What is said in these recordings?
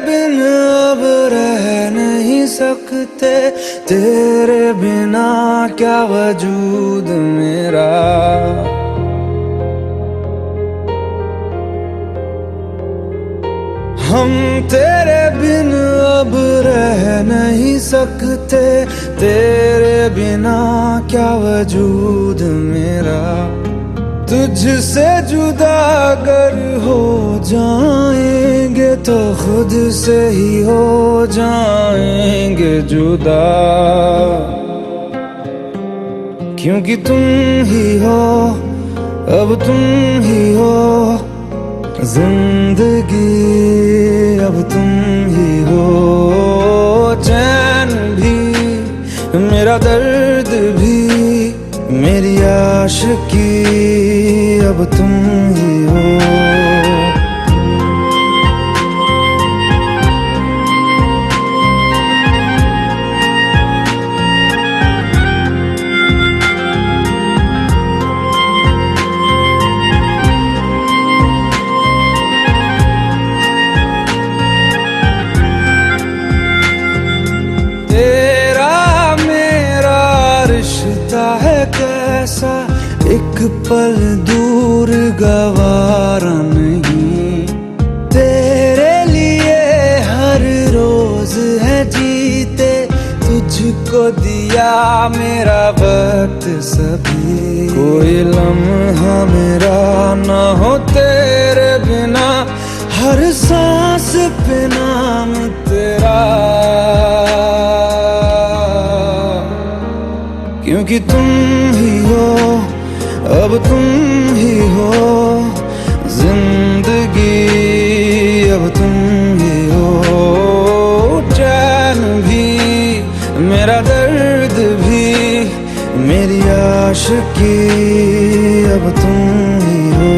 बिन अब रह नहीं सकते, तेरे बिना क्या वजूद मेरा। हम तेरे बिन अब रह नहीं सकते, तेरे बिना क्या वजूद मेरा। तुझसे जुदा अगर हो जाएंगे तो खुद से ही हो जाएंगे जुदा, क्योंकि तुम ही हो, अब तुम ही हो जिंदगी, अब तुम ही हो। चैन भी मेरा दर्द भी मेरी आशिकी, अब तुम ही हो। कैसा एक पल दूर गवारा नहीं, तेरे लिए हर रोज है जीते, तुझको दिया मेरा वक्त सभी। कोई लम्हा मेरा ना हो तेरे बिना, हर सांस पे नाम तेरा, क्योंकि तुम ही हो, अब तुम ही हो जिंदगी, अब तुम ही हो। चैन भी मेरा दर्द भी मेरी आशिकी, अब तुम ही हो।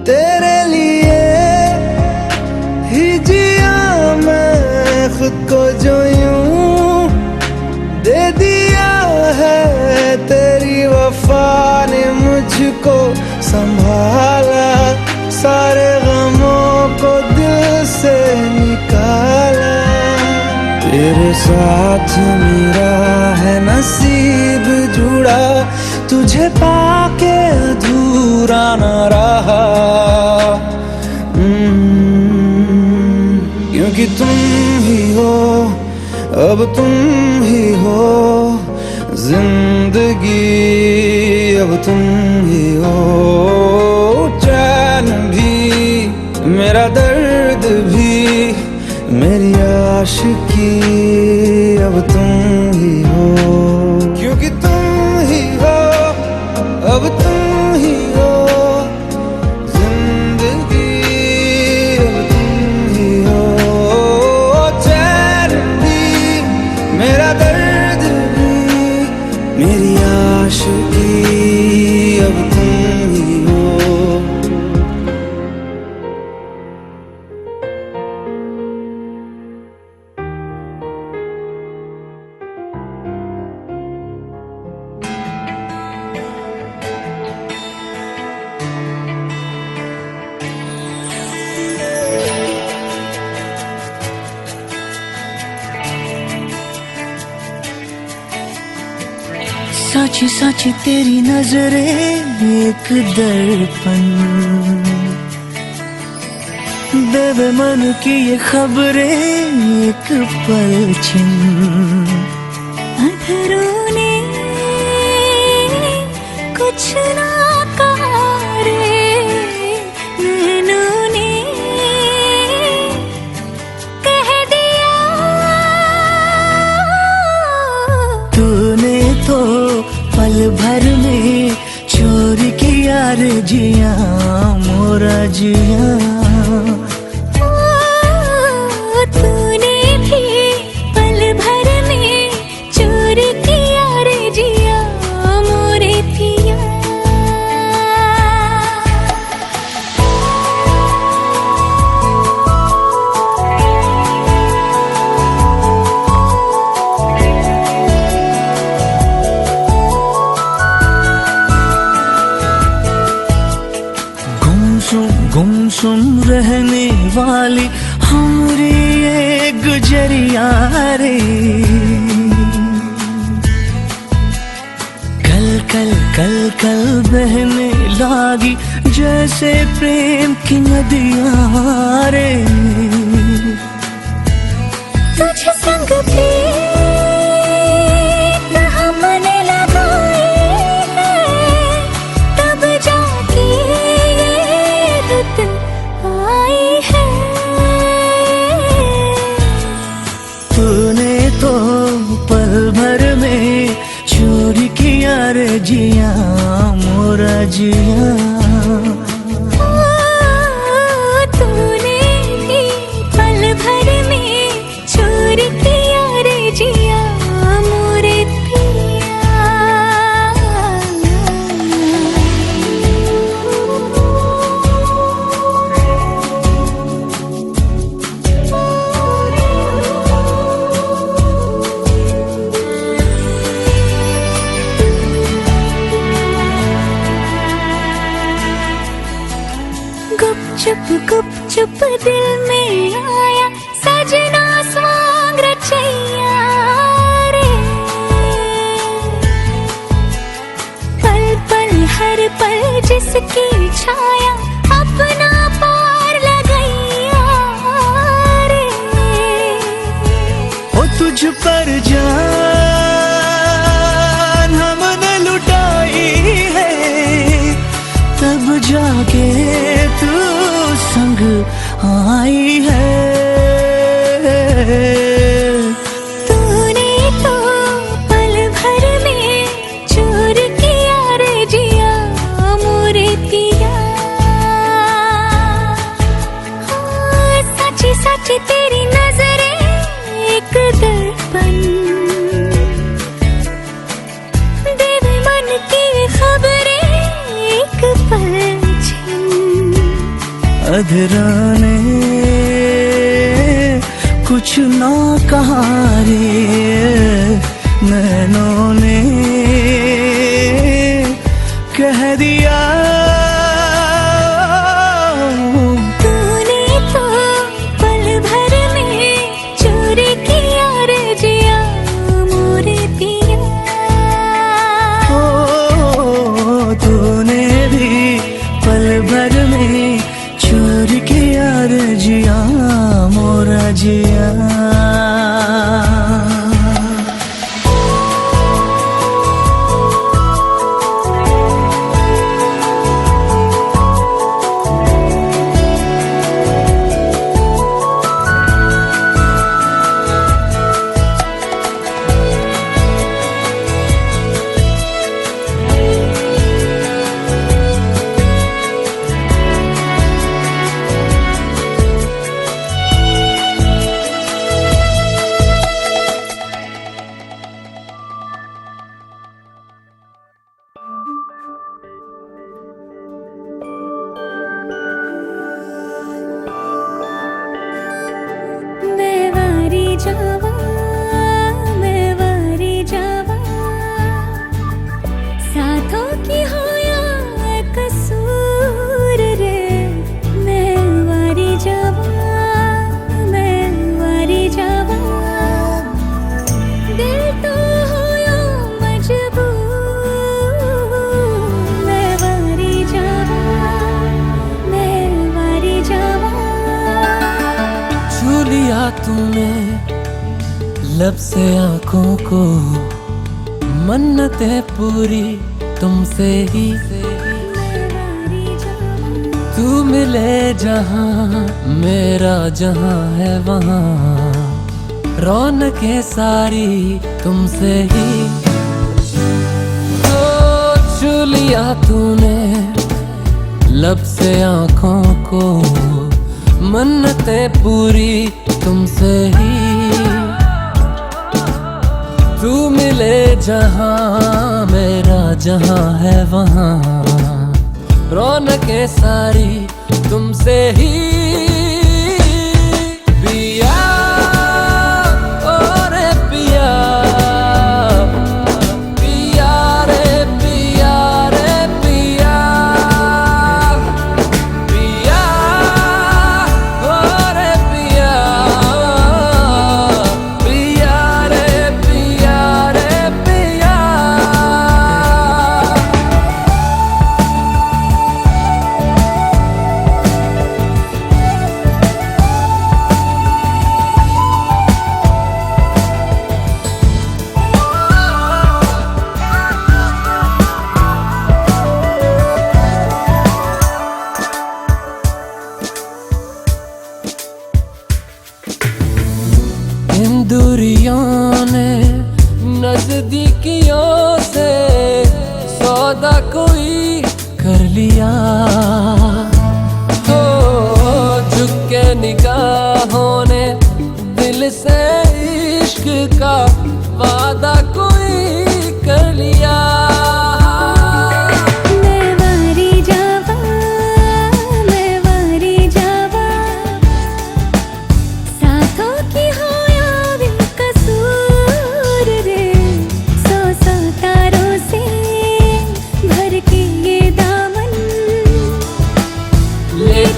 तेरे लिए ही जिया मैं खुद को, जो यूं दे दिया है तेरी वफा ने मुझको संभाला, सारे गमों को दिल से निकाला। तेरे साथ मेरा है नसीब जुड़ा, तुझे पाके अधूरा न रहा, क्योंकि तुम ही हो, अब तुम ही हो जिंदगी, अब तुम ही हो। चैन भी मेरा दर्द भी मेरी आशिकी, अब तुम ही हो, क्योंकि तुम ही हो, अब तुम ही हो जिंदगी, अब तुम ही हो। चैन भी मेरा दर्द भी मेरी आशिकी, अब तुम ही हो। सच सच तेरी नजरें एक दर्पण, देवे मन की ये खबरें एक पलछिन। अधरों ने कुछ ना कहा रे, नैनों ने कह दिया। तूने तो पल भर में चोरी किया रे जिया मोरा जिया। जिया रे। कल कल कल कल बहने लागी जैसे प्रेम की नदियां रे। तुझे संग प्रीत हमने लगाए हैं, तब जाके ये रुत आई है। तूने तो पल भर में चोरी किया रे जिया मोरा जिया। तूने भी पल भर में चोरी किया रे जिया मोरे गुप चुप दिल में आया सजना स्वांग रचैया रे। पल पल हर पल जिसकी छाया अपना पार लगैया रे। ओ तुझ पर जान हमने लुटाई है, तब जाके तू संग आई है। तूने तो पल भर में चोर किया रे जिया मोरे पिया। सच्ची सच्ची तेरी नजरें एक दर्पण देवे मन की खबरें एक पल अधराने कुछ ना कहा रे, नैनों ने कह दिया। तूने तो पल भर में चोरी किया रे जिया मोरे पिया। ओ तूने भी पल भर में चोरी किया रे जिया मोरा जिया। मैं वारी जावा साथों की हो या कसूर रे। मैं वारी जावा दिल तो हो या मजबूर। मैं वारी जावा छू लिया तुमने लब से आंखों को, मन्नतें पूरी तुमसे ही। तू मिले जहां मेरा जहां है वहां, रौनकें सारी तुमसे ही। तो छू लिया तूने लब से आंखों को, मन्नतें पूरी तुमसे ही। तू मिले जहां मेरा जहां है वहां, रौनकें सारी तुमसे ही। पिया ओ रे पिया, पिया रे पिया रे पिया, पिया ओ रे पिया, दूरियों ने नजदीकियों से सौदा कोई कर लिया हो। झुक के निगाहों ने दिल से इश्क का वादा कोई कर लिया।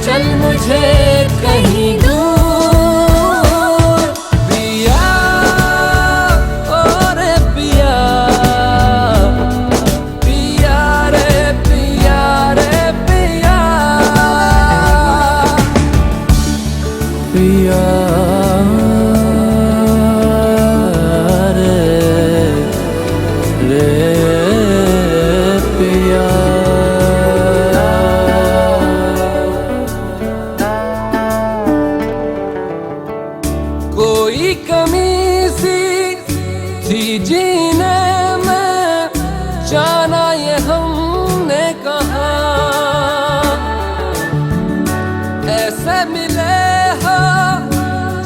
चल मुझे कहीं दूर पिया, ओ रे पिया, पिया रे पिया रे पिया, पिया रे पिया। कोई कमी सी थी जीने में, जाना ये हमने कहा। ऐसे मिले हो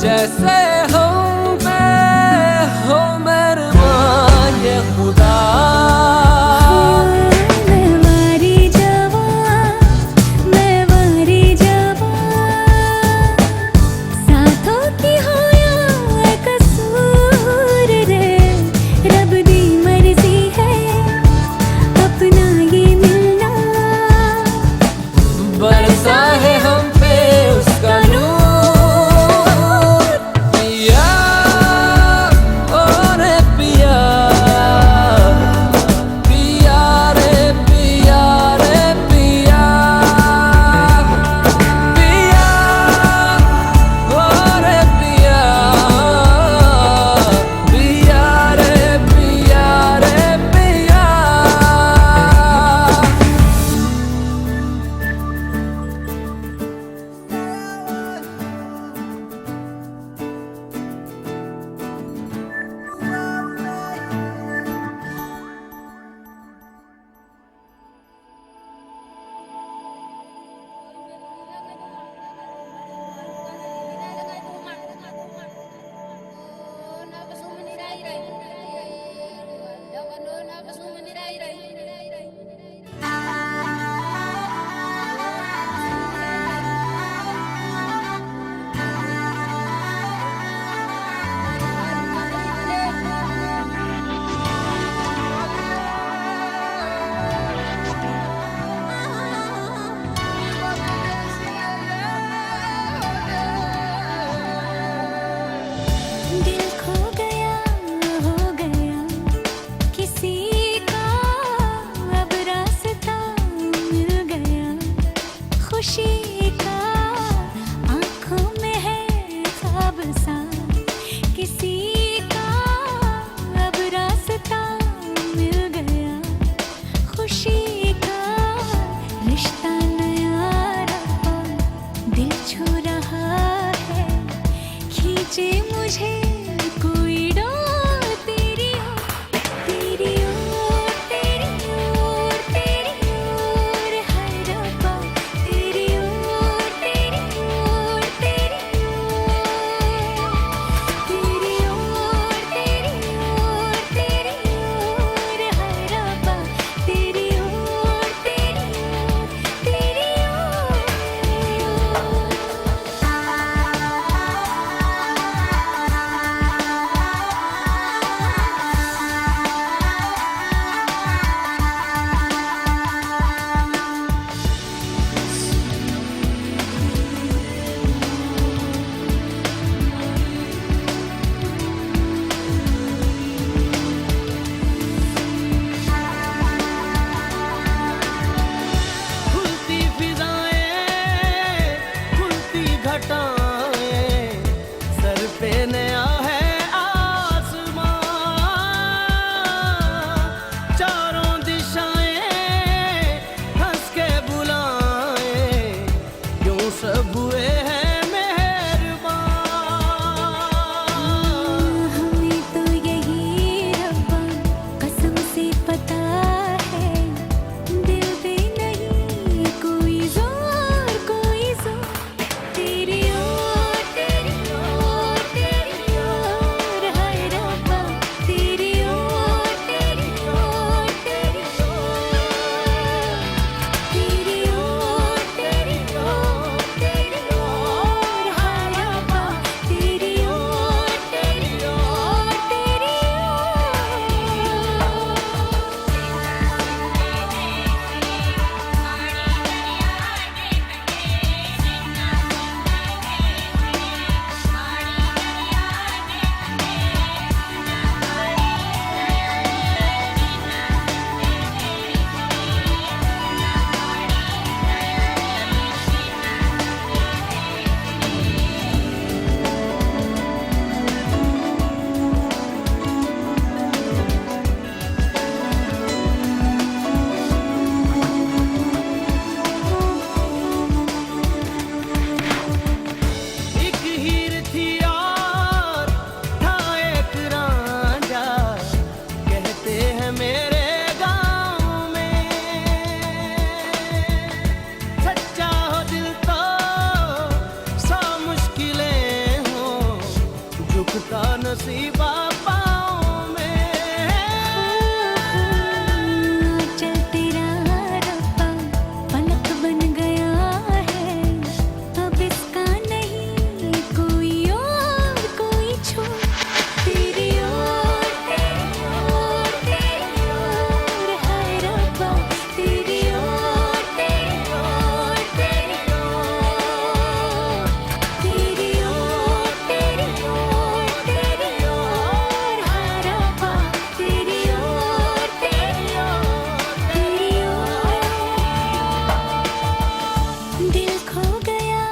जैसे हम पे हो मेहरबान ये खुदा। बरसा है हम पे उसका नूर पिया, ओ रे पिया, पिया रे पिया रे पिया, पिया ओ रे पिया, पिया रे पिया रे पिया। खुशी का आँखों में है ख्वाब सा, किसी का अब रास्ता मिल गया। खुशी का रिश्ता नया रहा, दिल छू रहा है, खींचे मुझे कोई डोर तेरी ओर, तेरी ओर, तेरी ओर, तेरी ओर है रब्बा। तेरी ओर, तेरी ओर, तेरी ओर, तेरी ओर, तेरी ओर है रब्बा। तेरी ओर, तेरी ओर, तेरी ओर। पाँव में। चल तेरा रब्बा पलक बन गया है, अब इसका नहीं कोई और कोई छोड़। तेरी ओर हाय रब्बा, तेरी ओर तेरी ओर तेरी ओर, तेरी ओर तेरी ओर तेरी ओर हाय रब्बा, तेरी ओर तेरी ओर तेरी ओर। दिल खो गया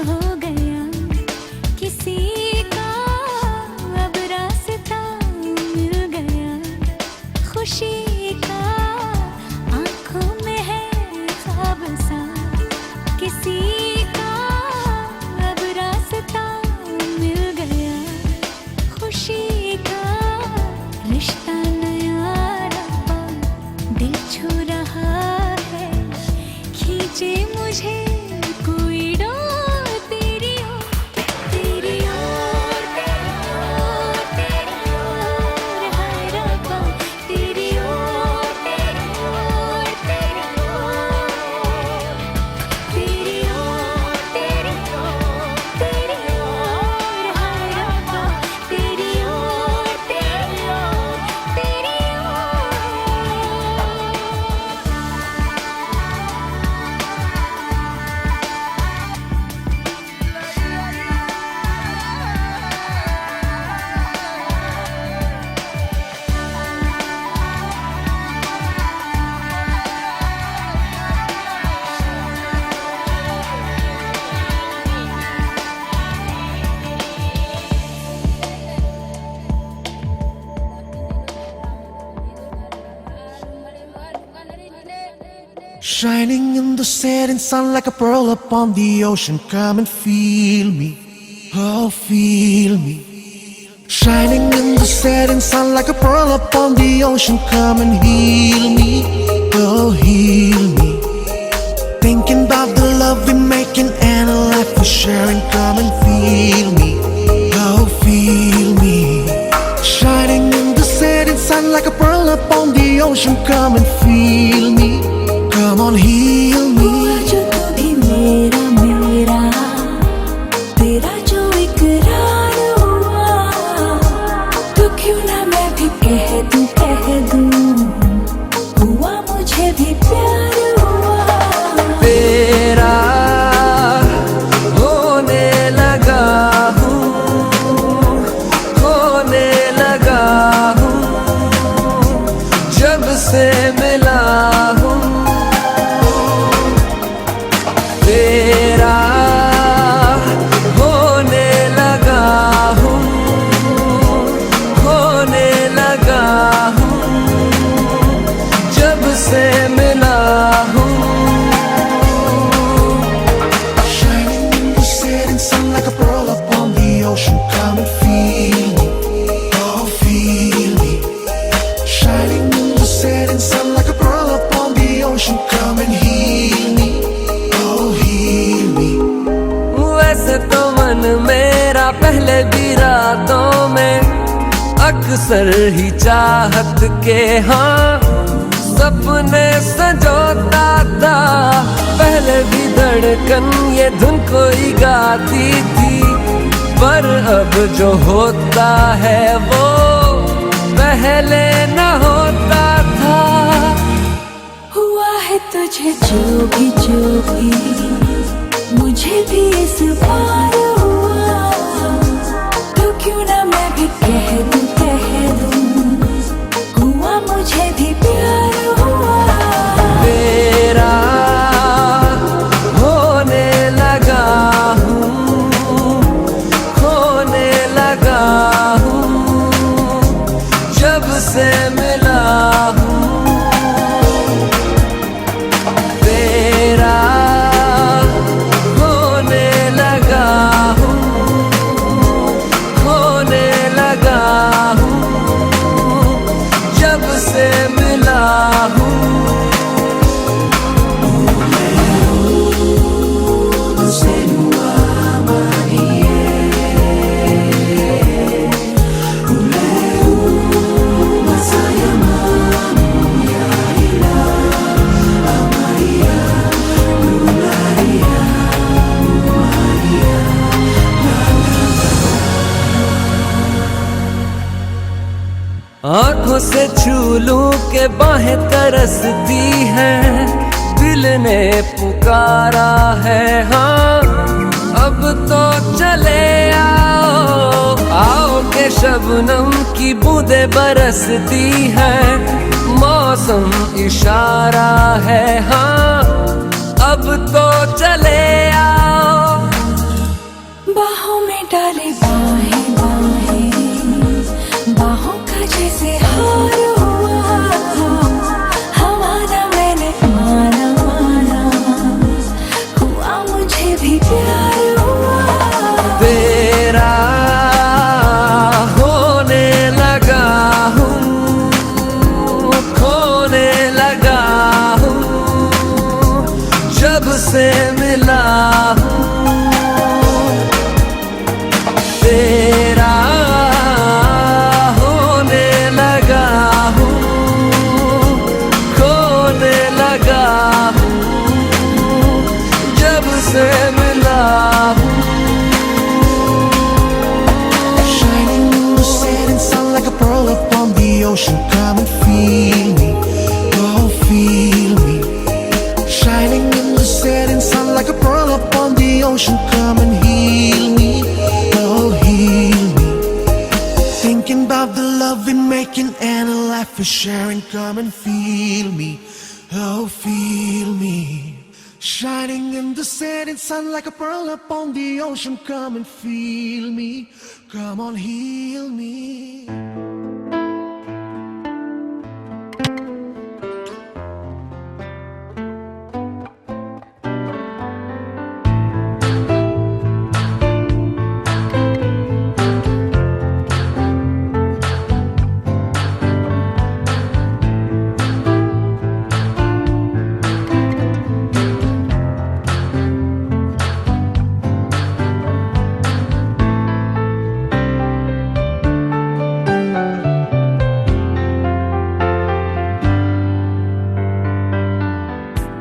हो गया किसी का, अब रास्ता मिल गया खुशी का। आँखों में है ख्वाब सा किसी का, अब रास्ता मिल गया खुशी का। रिश्ता नया रब्बा दिल छू रहा है, खींचे मुझे कोई डोर। तेरी ओर तेरी ओर तेरी ओर तेरी ओर हाय रब्बा, तेरी ओर तेरी ओर तेरी ओर, तेरी ओर तेरी ओर तेरी ओर हाय रब्बा, तेरी ओर तेरी ओर तेरी Shining in the setting sun like a pearl upon the ocean. Come and feel me, oh feel me. Shining in the setting sun like a pearl upon the ocean. Come and heal me, oh heal me. Thinking about the love we're making and a life we're sharing. Come and feel me, oh feel me. Shining in the setting sun like a pearl upon the ocean. Come and feel me, come on heal me. हुआ जो तू भी मेरा मेरा, तेरा जो इकरार हुआ, तो क्यों ना मैं भी कह दूं, हुआ मुझे भी प्यार हुआ। तेरा होने लगा हूँ, होने लगा हूँ, जब से मिला हूँ। तेरा होने लगा हूँ, होने लगा हूँ, जब से मिला हूँ। Shining in the setting sun like a pearl upon the ocean. Come and feel me, oh feel me. Shining in the setting sun like a pearl upon the ocean. Come and heal me, oh heal me. वैसे तो मन मेरा पहले भी रातों में अक्सर ही चाहत के हाँ सपने संजोता था। पहले भी धड़कन ये धुन कोई गाती थी, पर अब जो होता है वो पहले न होता था। हुआ है तुझे जो भी मुझे भी इस बार हुआ, तो क्यों ना मैं भी कह दूं, हुआ मुझे भी प्यार हुआ। तेरा होने लगा हूँ, होने लगा हूँ, जब से मिला हूँ। तेरा होने लगा हूँ, होने लगा आंखों से छू लूं के बाहें तरसती हैं, दिल ने पुकारा है हाँ। अब तो चले आओ आओ के शबनम की बूंदे बरसती हैं, मौसम इशारा है हाँ। अब तो चले आओ। बाहों में डाले बाहें बाहें, बाहों का जैसे हार हुआ, हमारा मैंने माना माना, हुआ मुझे भी प्यार हुआ। तेरा होने लगा हूँ, खोने लगा हूँ, जब से मिला हूँ। तेरा होने लगा हूँ, खोने लगा हूँ, जब से मिला हूँ। Shining in the setting sun like a pearl upon the ocean. Come and feel me, oh feel me. Shining in the setting sun like a pearl upon the ocean. Come and heal me, oh heal me. Thinking about the love we're making and a life we're sharing. Come and feel me, oh feel me. Shining in the setting sun like a pearl upon the ocean. Come and feel me, come on heal me.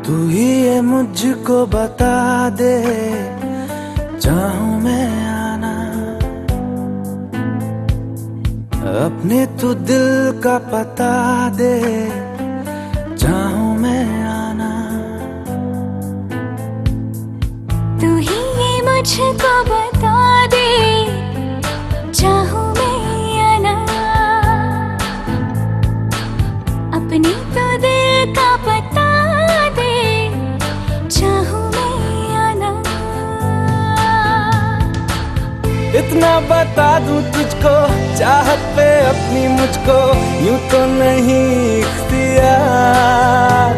तू ही ये मुझको बता दे, चाहूं मैं आना, अपने तू दिल का पता दे, चाहूं मैं आना। तू ही ये मुझको बता दे, चाहूं मैं आना, अपनी तो दिल का पता दे, चाहूं मैं आना। इतना बता दूं तुझको, चाहत पे अपनी मुझको यूं तो नहीं इख्तियार,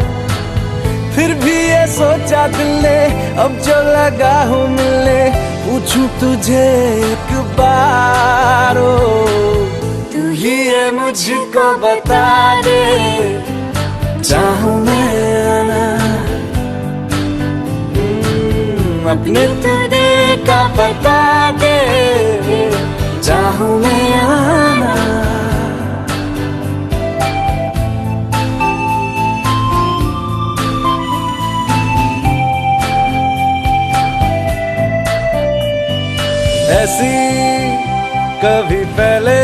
फिर भी ये सोचा दिल ने अब जो लगा हूँ मिलने, पूछूं तुझे एक बार ओ। तू ही ये मुझको बता दे, चाहूं मैं आना, अपने तो दिल का बता दे, चाहूं मैं आना। ऐसी कभी पहले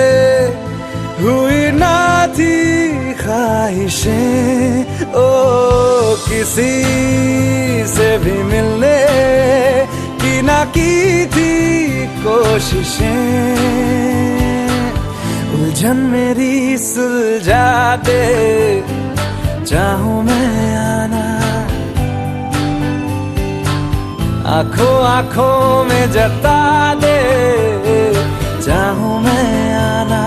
हुई ना थी ख्वाहिशें, ओ किसी से भी मिलने की ना की थी कोशिशें, उलझन मेरी सुलझा दे, चाहूं मैं आना, आंखों आंखों में जता दे, चाहूं मैं आना।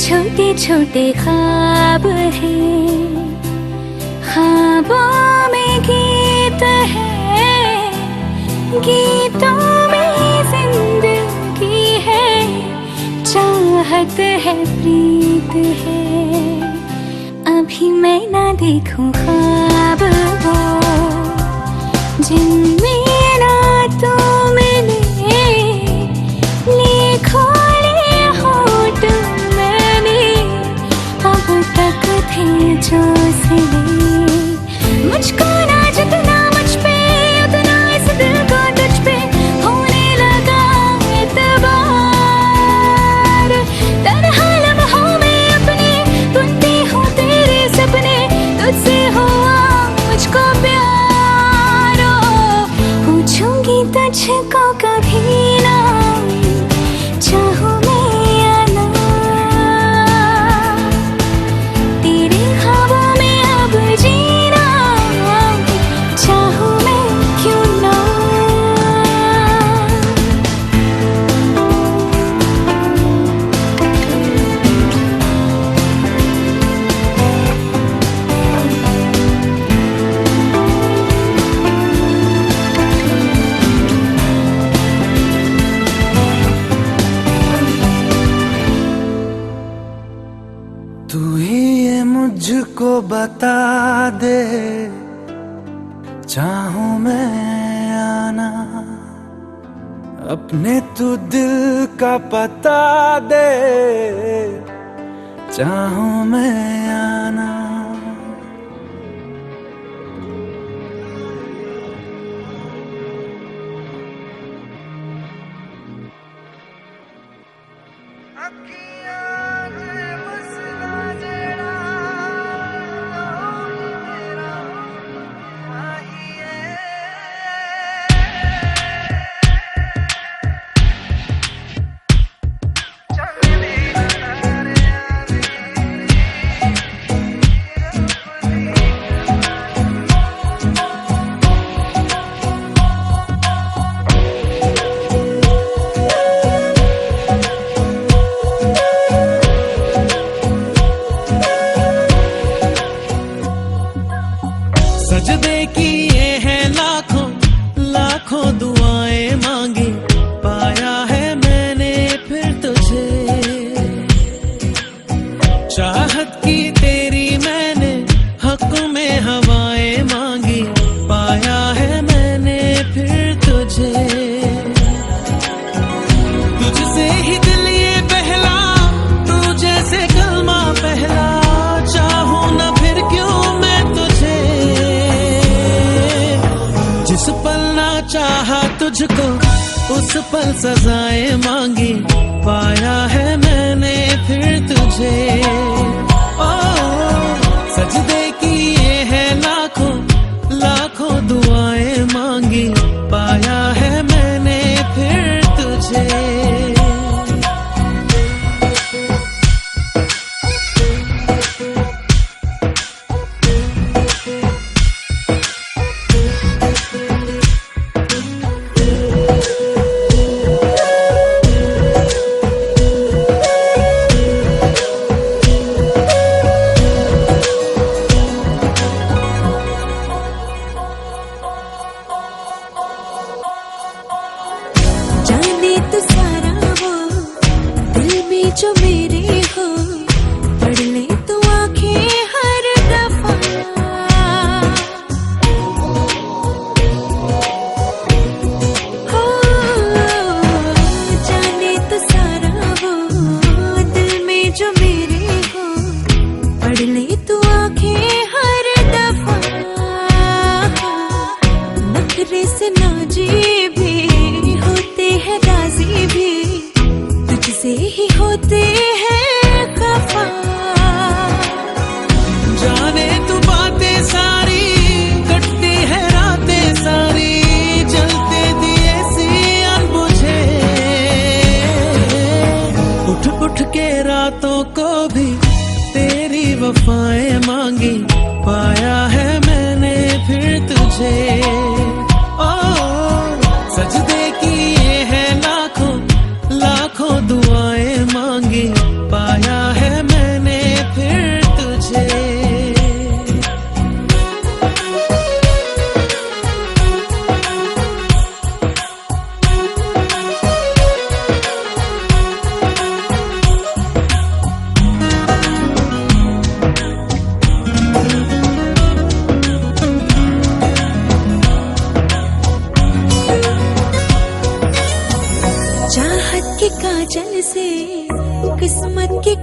छोटे छोटे ख्वाब हैं, प्रीत है, अभी मैं ना देखूं ख्वाब वो जिनमें रातों मिले, लिए खोले होठ मैंने अब तक थे जो सिले। मुझको ना जितना मुझ पे उतना इस दिल को तुझ पे होने लगा एतबार। तन्हा लम्हों में अपने बुनती हूँ तेरे सपने, तुझसे हुआ मुझको प्यार। पूछूंगी तुझको कभी ना चाहूँ मैं या ना, तेरे ख्वाबों में अब जीना चाहूँ मैं क्यों ना। तू ही ये मुझको बता दे, चाहूं मैं आना, अपने तू दिल का पता दे, चाहूं मैं आना। सजदे किए हैं लाखों लाखों दुआएं मांगी, पाया है मैंने फिर तुझे। चाहत की तेरी मैंने हक में हवाएं मांगी, पाया है मैंने फिर तुझे। तुझसे ही दिल ये पहला, तू जैसे कलमा पहला, चाहूं ना फिर क्यों मैं तुझे। जिस पल ना चाहा तुझको उस पल सजाएं मांगी, पाया है मैंने फिर तुझे। ओ सजदे किए हैं लाखों लाखों दुआएं मांगी, पाया है मैंने फिर तुझे।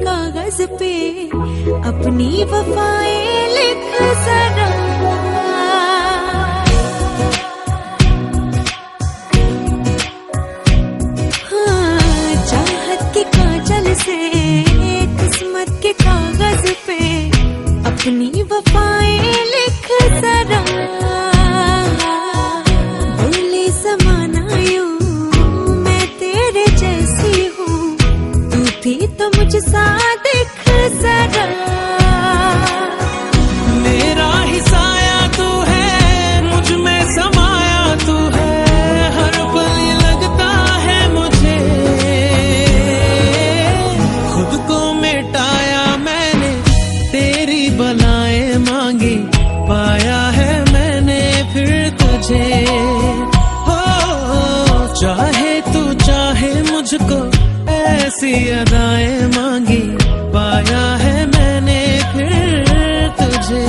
कागज पे अपनी वफाएं लिख जरा। हाँ, चाहत के काजल से किस्मत के कागज पे अपनी वफाएं लिख जरा। बोले ज़माना यूं मैं तेरे जैसी हूँ, तू भी तो मुझसा दिख जरा। मेरा ही साया तू है, मुझ में समाया तू है, हर पल ये लगता है मुझे खुद को मिटाया मैंने, तेरी बलाएं मांगी पाया है मैंने फिर तुझे। हो चाहे तू चाहे मुझको, ऐसी अदाएं मांगी पाया है मैंने फिर तुझे।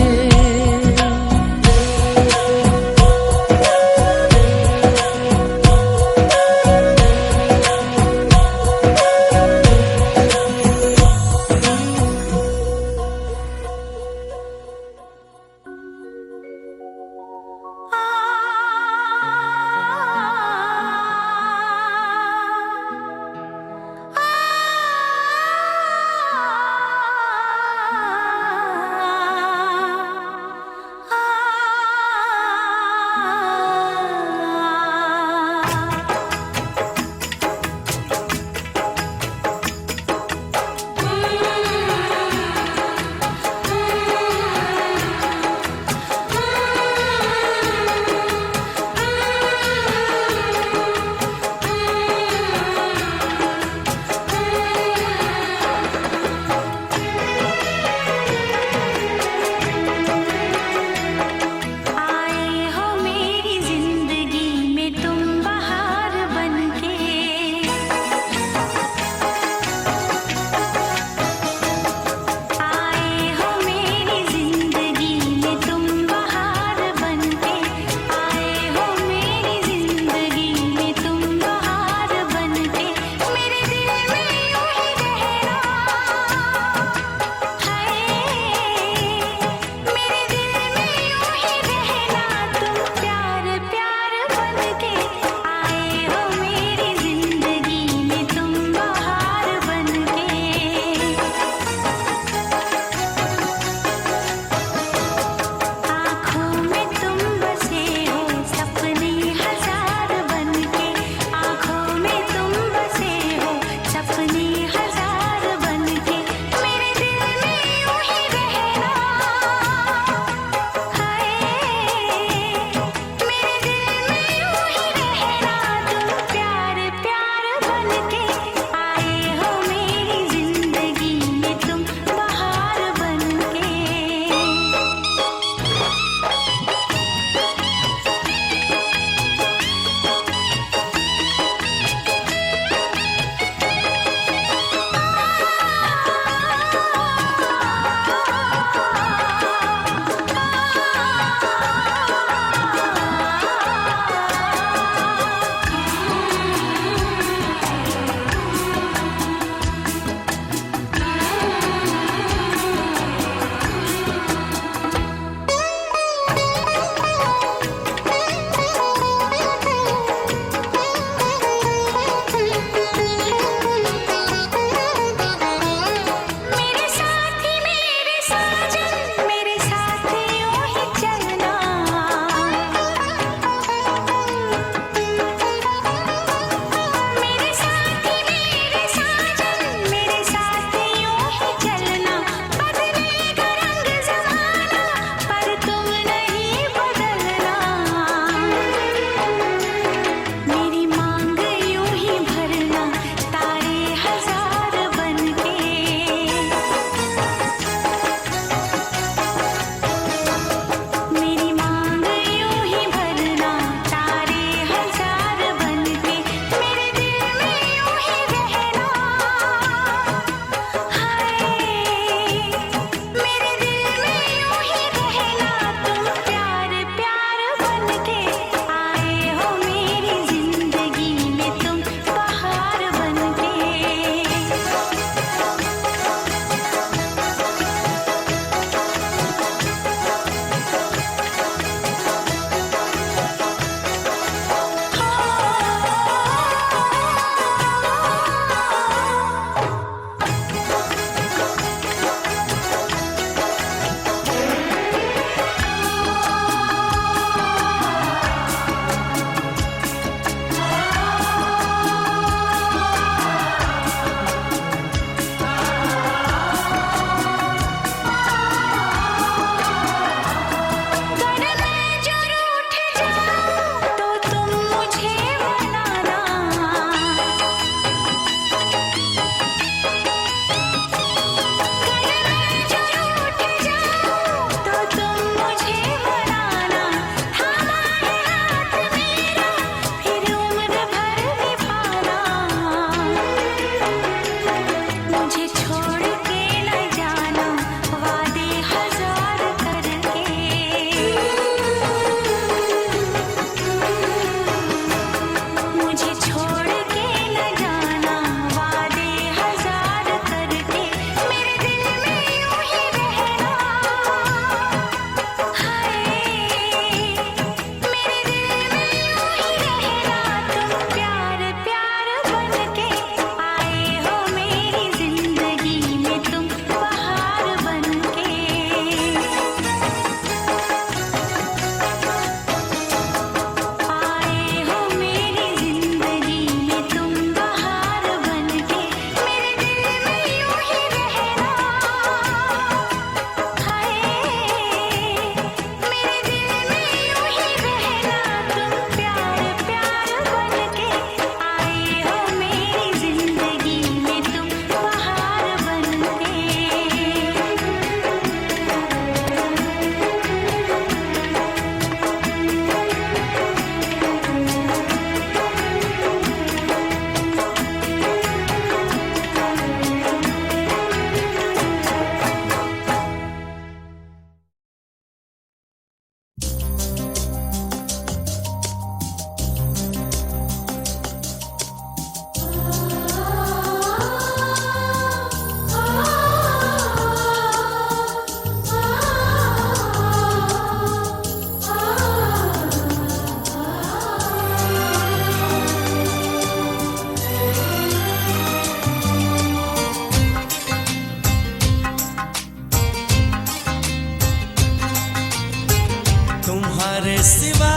तुम्हारे सिवा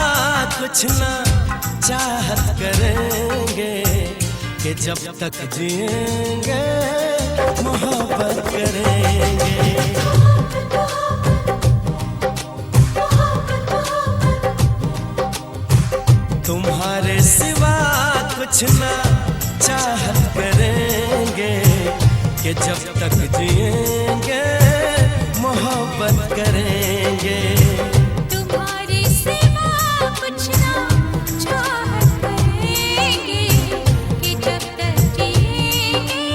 कुछ ना चाहत करेंगे कि जब तक जिएंगे मोहब्बत करेंगे। तुम्हारे सिवा कुछ ना चाहत करेंगे कि जब तक जिएंगे मोहब्बत करेंगे। तुम्हारे सिवा कुछ ना चाहत करेंगे कि जब तक जिएंगे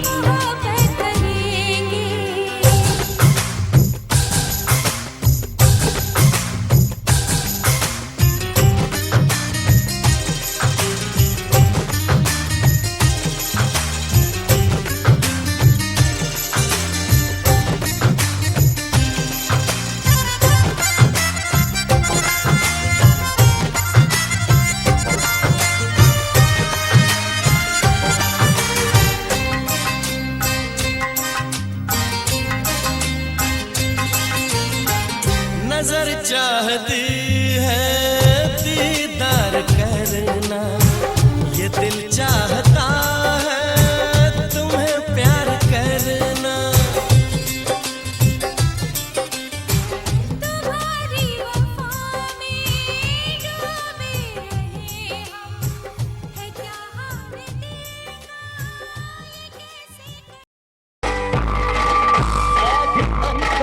मोहब्बत करेंगे। नजर चाहती है दीदार करना, ये दिल चाहता है तुम्हें प्यार करना। तुम्हारी वफा में डूबे रहे हम, है क्या हार देगा ये कैसे। आज अंत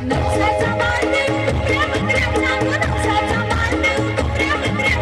नवसाचा मांडव प्रेम प्रेम सांगू नवसाचा मांडव प्रेम प्रेम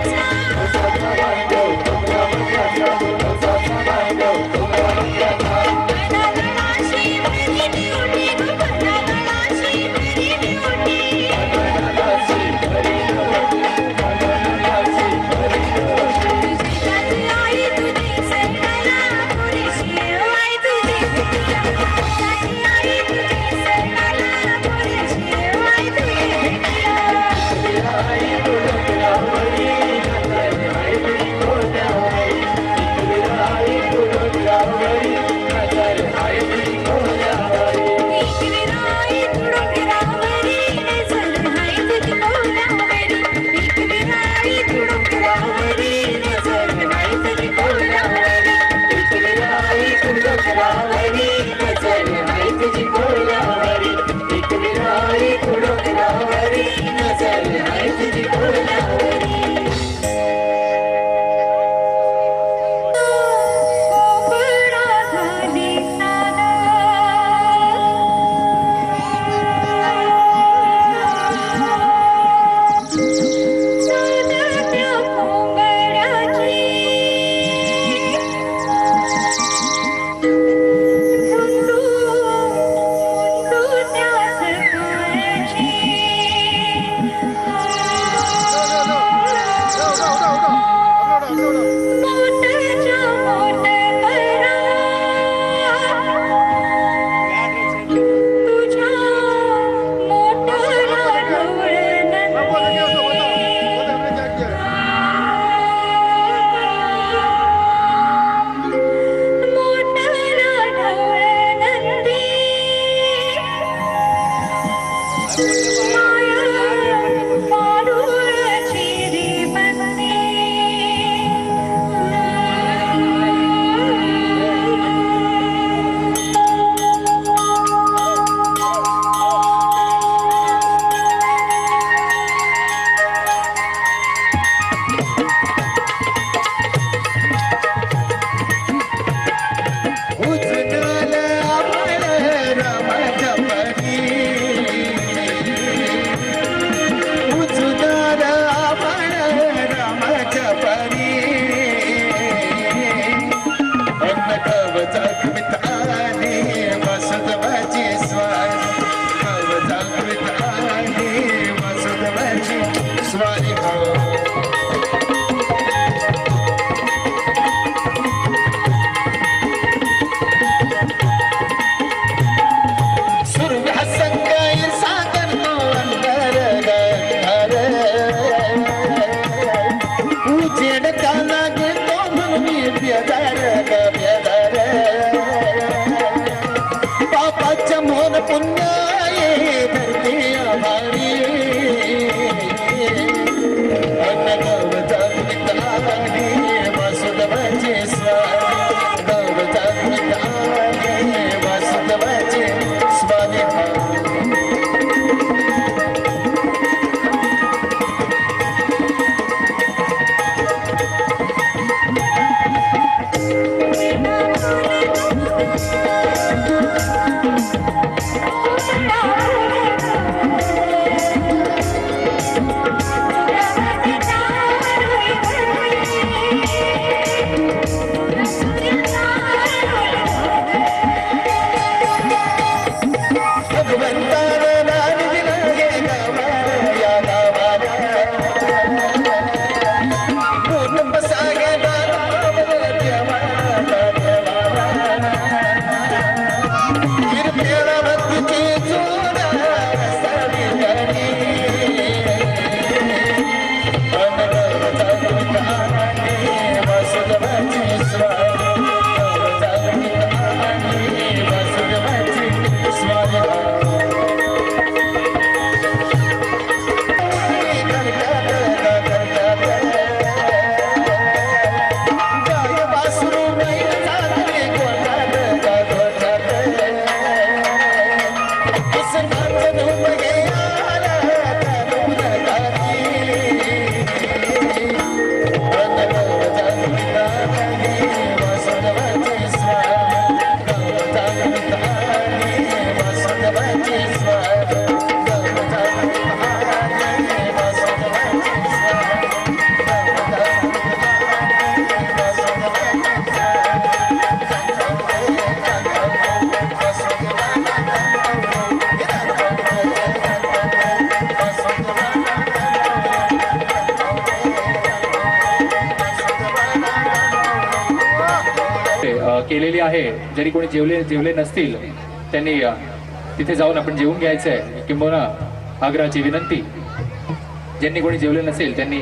केलेली आहे. जरी कोणी जेवले नसतील त्यांनी तिथे जाऊन आपण जेवून घ्यायचंय. किंबहुना आग्रहाची विनंती, ज्यांनी कोणी जेवले नसेल त्यांनी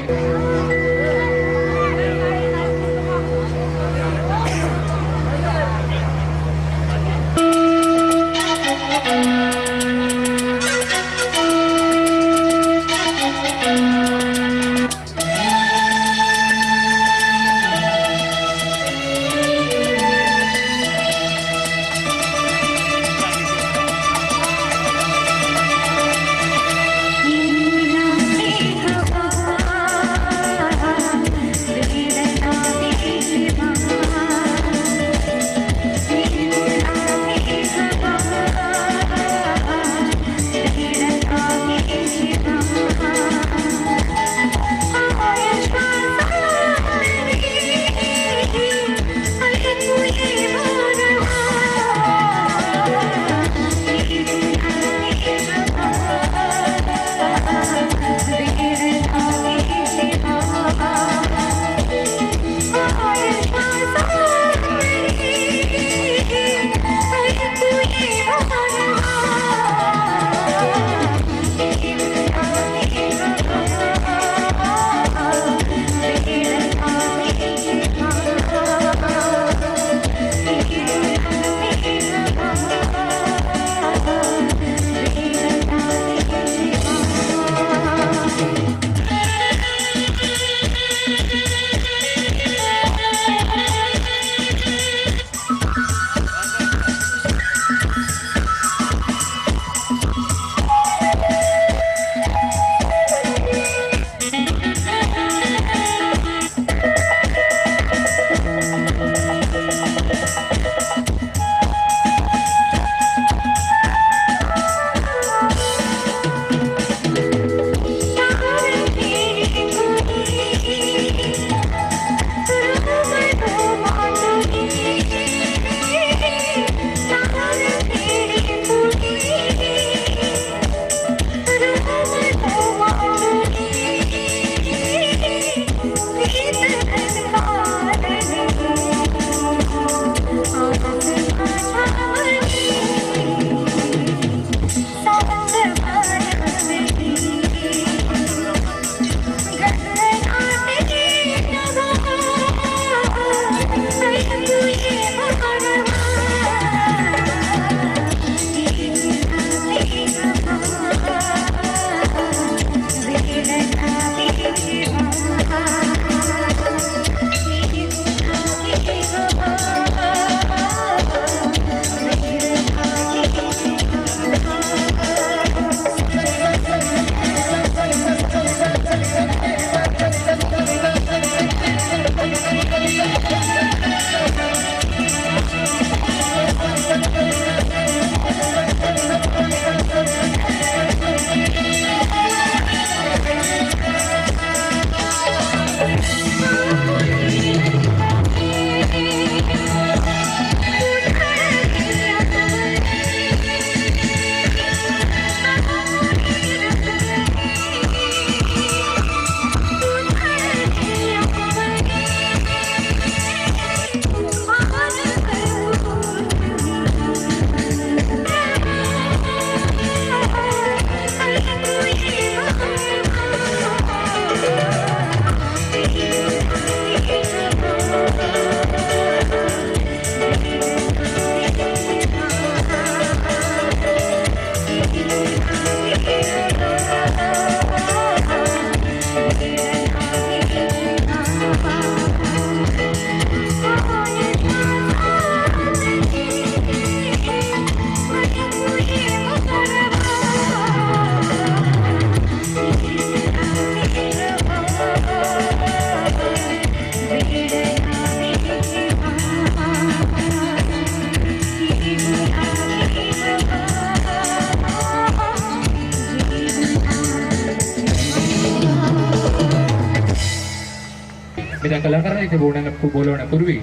मी त्या कलाकारांना इथे बोलवण्यापूर्वी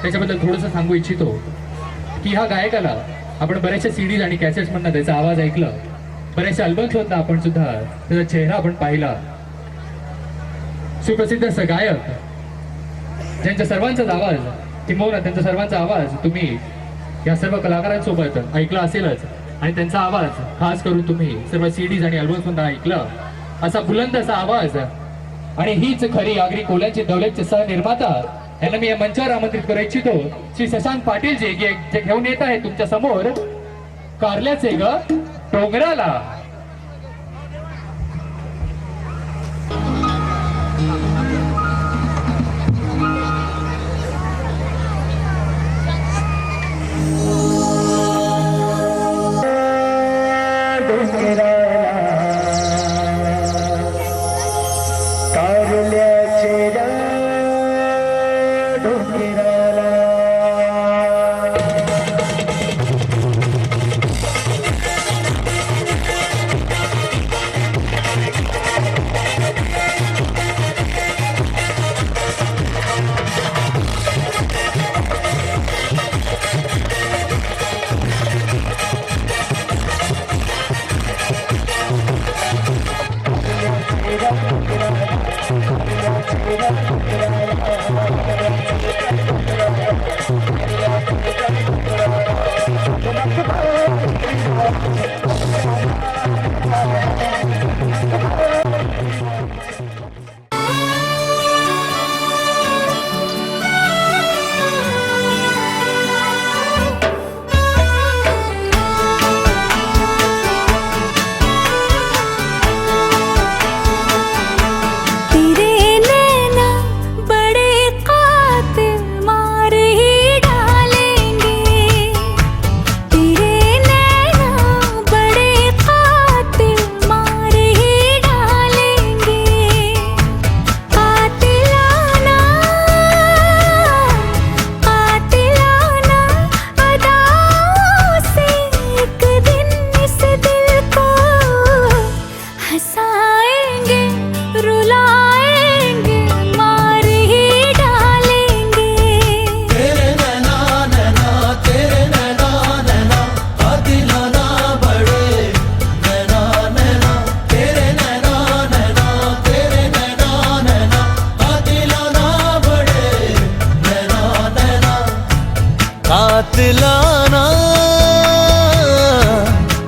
त्याच्याबद्दल थोडंसं सांगू इच्छितो की ह्या गायकाला आपण बऱ्याचशा सीडीज आणि कॅसेट्स मधनं त्याचा आवाज ऐकला, बऱ्याचशा अल्बम्स मधनं आपण सुद्धा त्याचा चेहरा आपण पाहिला. सुप्रसिद्ध असं गायक ज्यांच्या सर्वांचाच आवाज किंबहुना त्यांचा सर्वांचा आवाज तुम्ही या सर्व कलाकारांसोबत ऐकला असेलच आणि त्यांचा आवाज खास करून तुम्ही सर्व सीडीज आणि अल्बम्स मध्ये ऐकलं. असा बुलंद असा आवाज आणि हीच खरी आगरी कोल्यांची दौलतचे सहनिर्माता यांना मी या मंचावर आमंत्रित करू इच्छितो. श्री शशांक पाटील जे घेऊन येत आहे तुमच्या समोर कारल्याचे ग डोंगराला.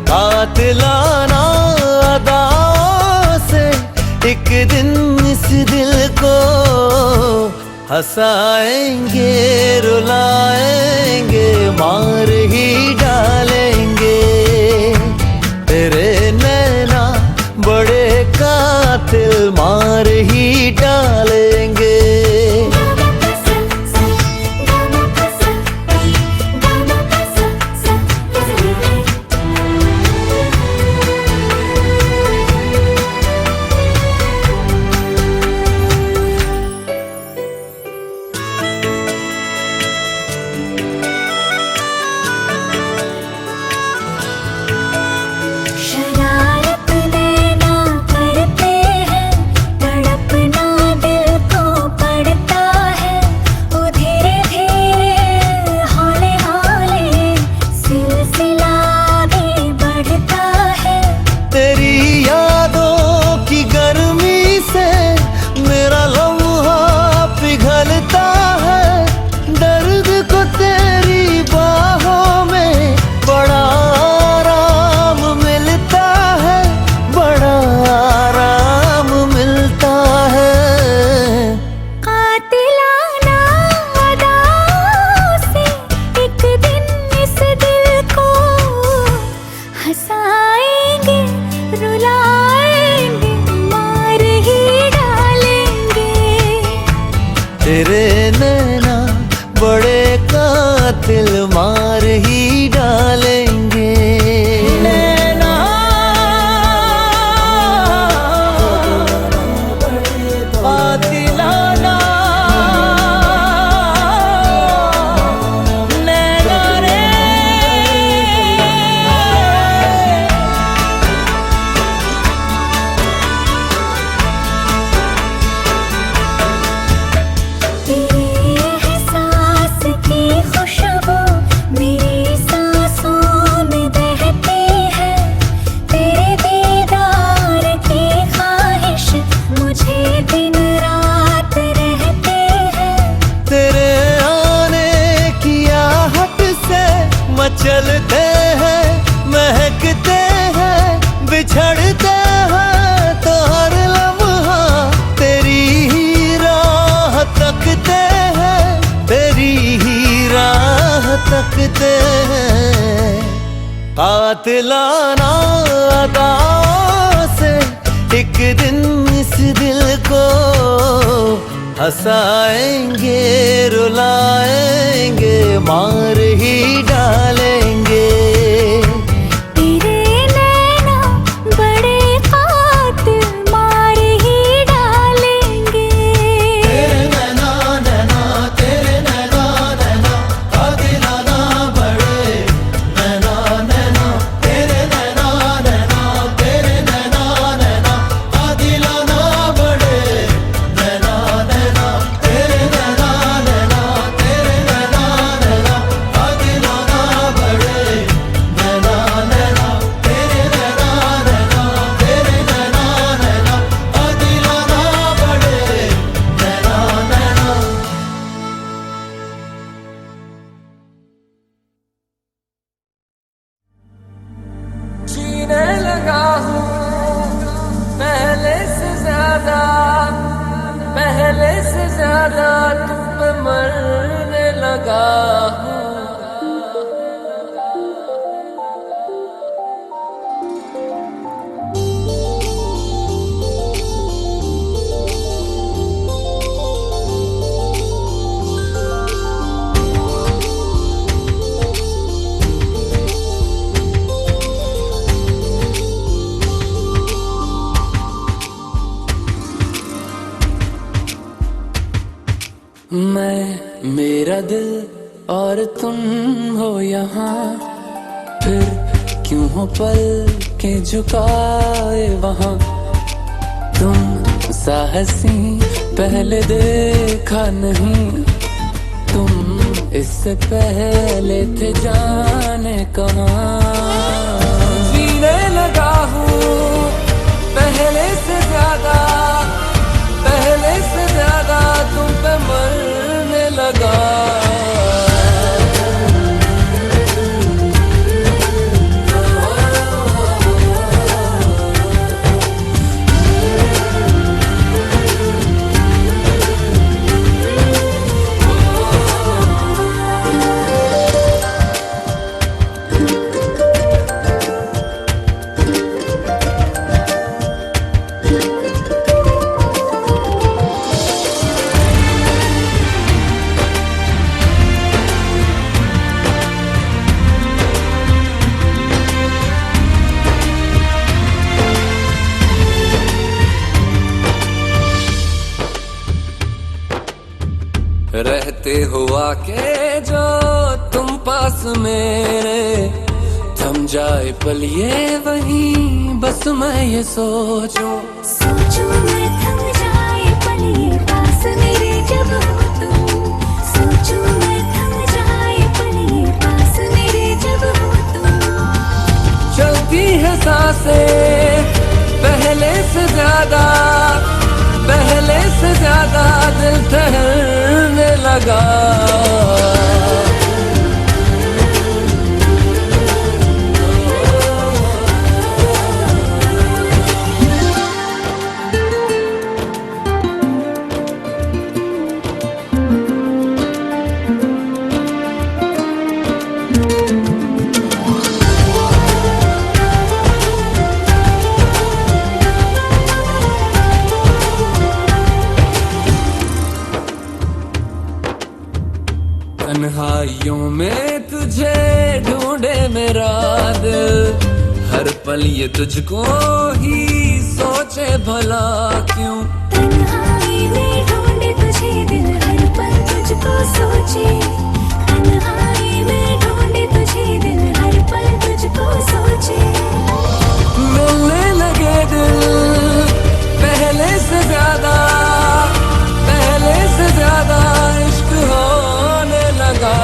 कातिलाना अदाओं से एक दिन इस दिल को हंसाएंगे रुलाएंगे मार ही डालेंगे तेरे नैना बड़े कातिल मार ही डालेंगे तेरे नैना बड़े कातिल मार ही डालेंगे नैना कातिलाना नैना रे तेरे एहसास की खुशबू मेरी चलते हैं महकते हैं बिछड़ते हैं तो हर लम्हा तेरी ही राह तकते हैं तेरी ही राह तकते हैं कातिलाना अदाओं से एक दिन इस दिल को हंसाएंगे रुलाएंगे मार ही डालेंगे तेरे नैना बड़े कातिल मार ही डालेंगे तेरे नैना नैना तेरे नैना नैना कातिलाना बड़े नैना नैना तेरे नैना नैना तेरे नैना नैना कातिलाना बड़े नैना नैना तेरे नैना नैना तेरे नैना नैना कातिलाना बड़े नैना नैना तेरे नैना नैना तेरे नैना नैना कातिलाना बड़े नैना नैना जीने लगा हूँ पहले से ज्यादा तुम पे मरने लगा हूँ मैं मेरा दिल और तुम हो यहाँ फिर क्यों हो पल के झुकाए वहाँ तुम साहसी पहले देखा नहीं तुम इससे पहले थे जाने कहाँ जीने लगा हूँ पहले से ज्यादा तुम पे मरने लगा रहते हुआ के जो तुम पास मेरे थम जाए पल ये वहीं बस मैं ये सोचूं मैं थम जाए पल ये पास मेरे जब हो तुम सोचूं मैं थम जाए पल ये पास मेरे जब हो तुम चलती है सांसें पहले से ज्यादा दिल ठहरने लगा तन्हाइयों में तुझे ढूंढे मेरा दिल हर पल ये तुझको ही सोचे भला क्यों तन्हाई में ढूंढे तुझे दिल हर पल तुझको सोचे तन्हाई में ढूंढे तुझे दिल हर पल तुझको सोचे मिलने लगे दिल पहले से ज्यादा इश्क होने लगा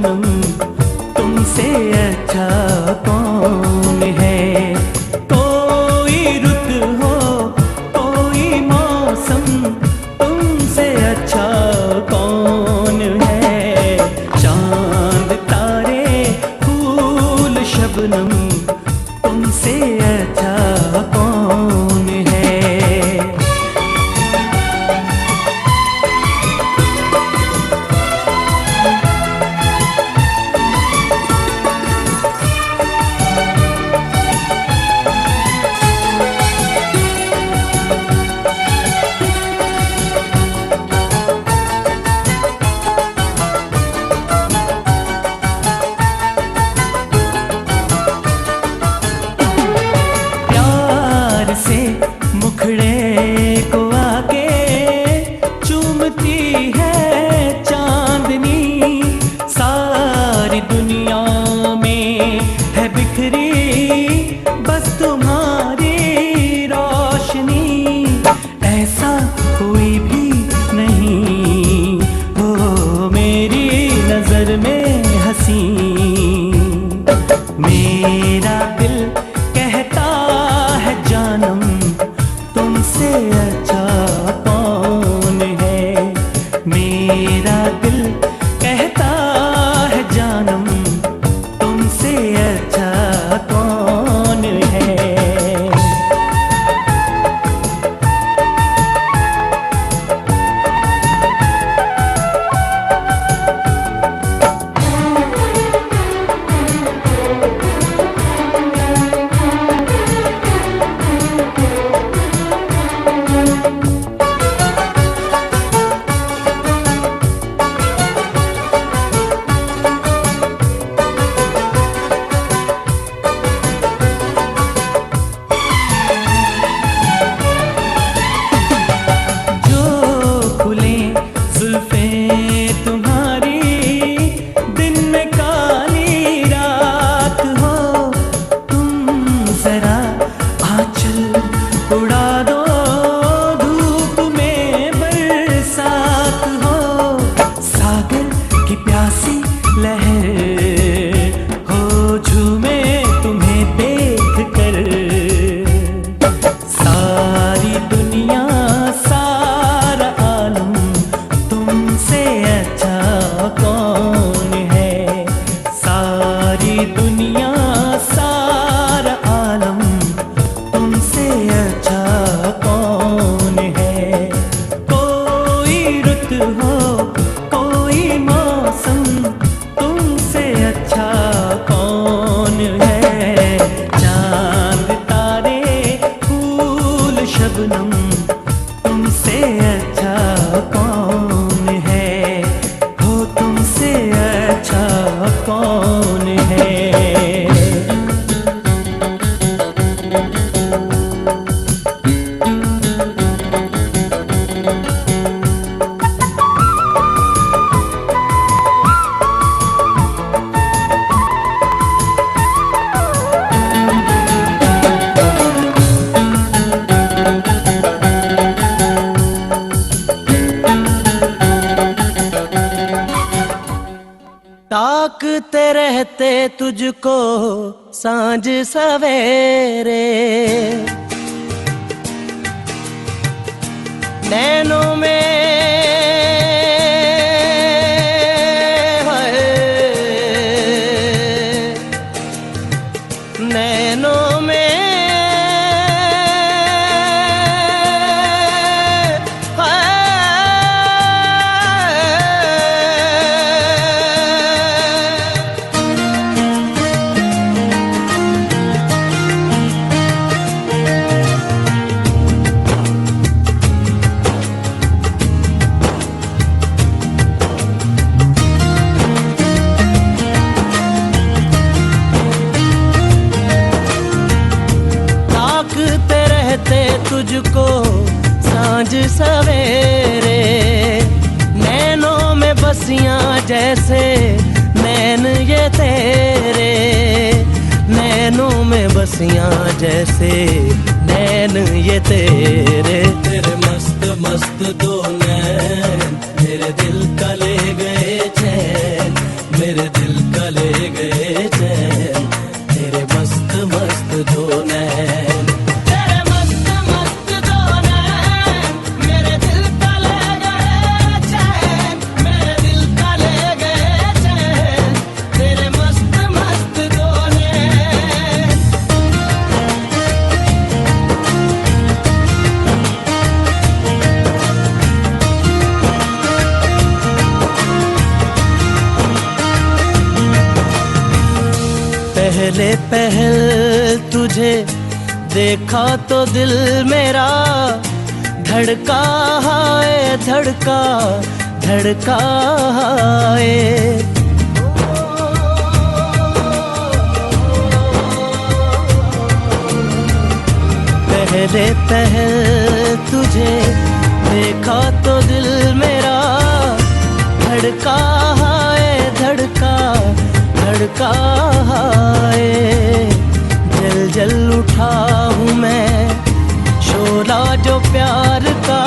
शबनम तुमसे अच्छा कौन है। कोई रुत हो कोई मौसम तुमसे अच्छा कौन है। चांद तारे फूल शबनम तुमसे अच्छा कौन है। से मुखड़े को आके चूमती है चांदनी। सारी दुनिया में है बिखरी बस तुम्हारी रोशनी। ऐसा कोई भी नहीं हो मेरी नजर में हंसी। मेरा दिल कहता है जानम तुमसे अच्छा कौन है। मेरा दिल कहता है जानम तुमसे अच्छा कौन है। शबनम तुमसे अच्छा कौन है। हो तुमसे अच्छा कौन है। ताकते रहते तुझको सांझ सवेरे। नैनों में नैनों में तुझको सांझ सवेरे। नैनों में बसियां जैसे नैन ये तेरे। नैनों में बसियां जैसे नैन ये तेरे। तेरे मस्त मस्त दो नैन मेरे दिल का ले गए चैन। मेरे दिल दिल का ले गए चैन तेरे मस्त मस्त दो नैन तेरे मस्त मस्त दो नैन मेरे दिल का ले गए चैन मेरे दिल का ले गए चैन तेरे मस्त मस्त दो नैन पहले पहल तुझे देखा तो दिल मेरा धड़का है धड़का धड़का है पहले पहल तुझे देखा तो दिल मेरा धड़का है धड़का धड़का है जल जल उठा हूँ मैं शोला जो प्यार का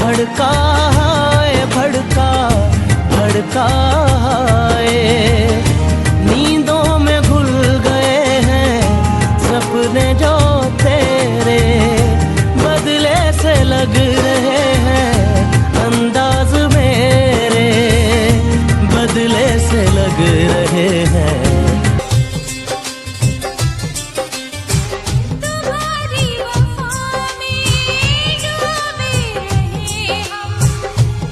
भड़का है भड़का भड़का है नींदों में घुल गए हैं सपने जो तेरे बदले से लग रहे हैं अंदाज मेरे बदले से लग रहे हैं तुम्हारी वफा में डूबे रहे हम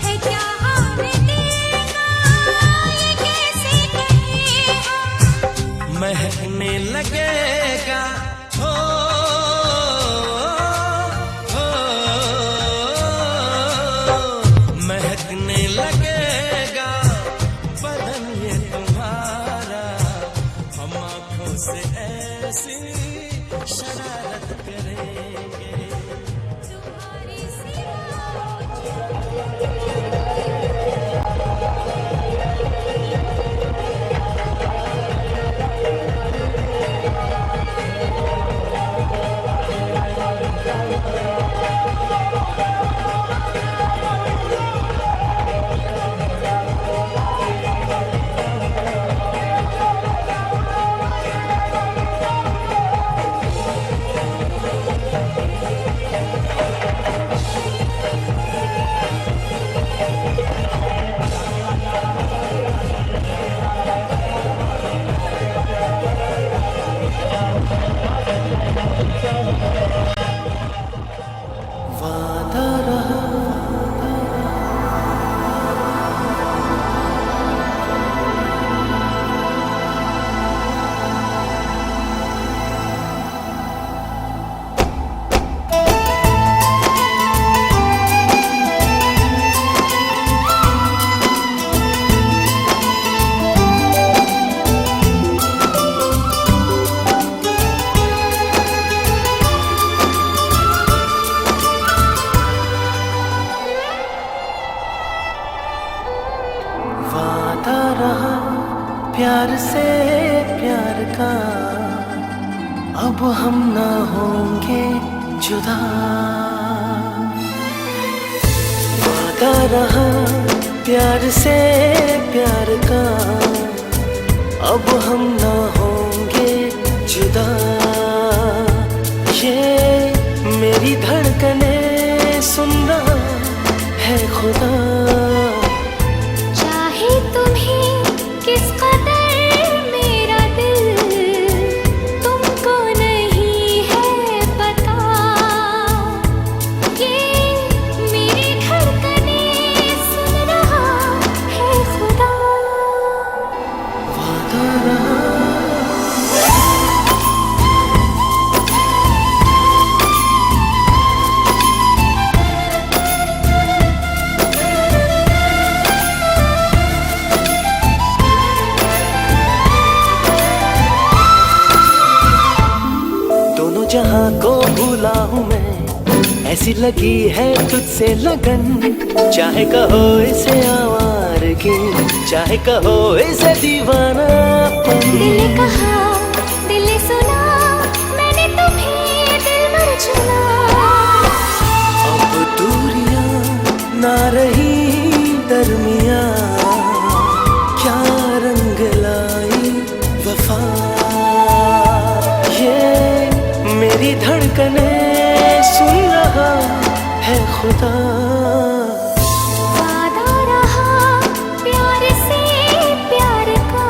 है क्या हाल दिल का ये कैसे कहे हम महकने लगेगा हो महकने लगेगा बदन ये तुम्हारा हम आँखों से ऐसी शरारत करेंगे तुम्हारी सिवा वादा रहा वादा रहा प्यार से प्यार का अब हम ना होंगे जुदा वादा रहा प्यार से प्यार का अब हम ना होंगे जुदा ये मेरी धड़कने सुन रहा है खुदा चाहे तुम्हें किस कदर मेरा दिल तुमको नहीं है पता ये मेरी धड़कने सुन रहा है खुदा वादा रहा दोनों जहां को भूला हूँ मैं ऐसी लगी है तुझसे लगन चाहे कहो इसे आवारगी चाहे कहो इसे दीवानापन दिल ने कहा दिल ने सुना मैंने तुम्हें दिल भर चुना अब दूरियां ना रही दरमिया क्या रंग खुदा। वादा रहा प्यार से प्यार का,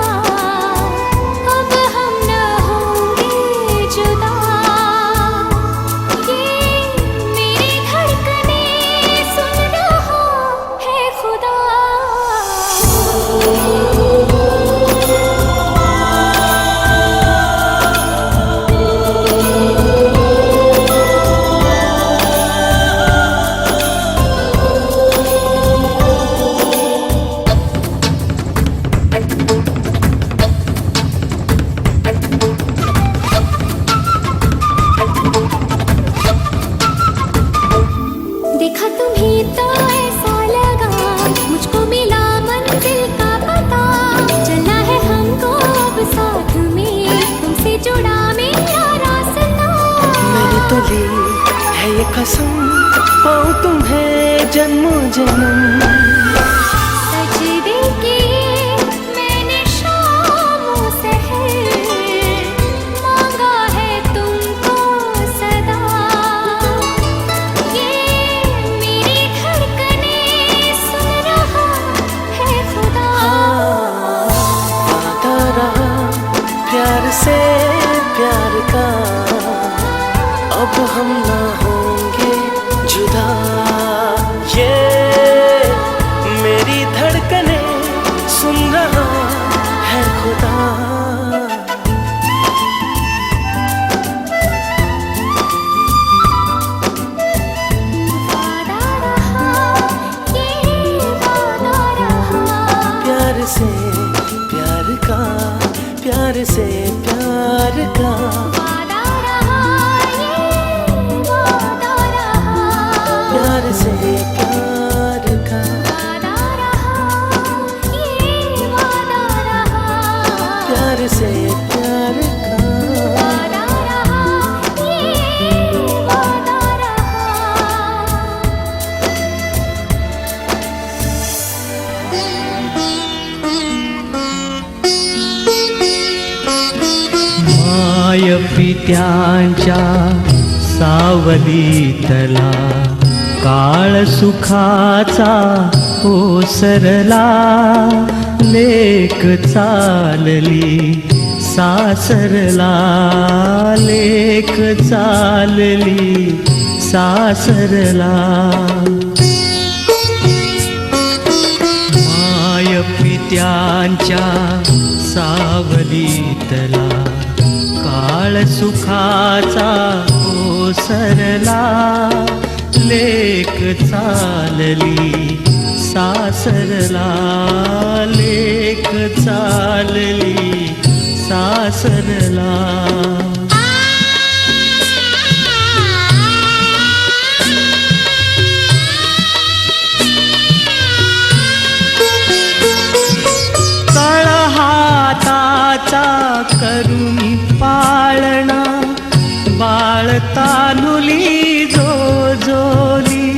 अब हम न होंगे जुदा। ये मेरी धड़कनें सुन रहा है खुदा। देखा तुम्हें तो ऐसा लगा, मुझको मिला मंजिल का पता। चलना है हमको अब साथ में, तुमसे जुड़ा मेरा रास्ता। मैंने तो ली है ये कसम, पाऊं तुम्हें जन्मों जन्म। सजदे किए मैंने शामों सहर, मांगा है तुमको सदा। ये मेरी धड़कनें सुन रहा है खुदा। वादा रहा प्यार से प्यार का, अब हम ना होंगे जुदा। ये मेरी धड़कनें सुन रहा है खुदा। वादा रहा ये वादा रहा, प्यार से प्यार का, प्यार से प्यार का। वादा रहा ये वादा रहा, प्यार से प्यार का। वादा रहा ये वादा रहा, प्यार से प्यार का। वादा रहा ये वादा माय पित्यांच्या सावलीतला काळ सुखाचा ओसरला. लेक चालली सासरला, लेक चालली सासरला. माय पित्यांच्या सावलीतला काळ सुखाचा ओसरला. लेक चालली सासरला, लेक चालली सासरला. हाताचा करुणी पाळणा, बाळ तानुली जोजोली.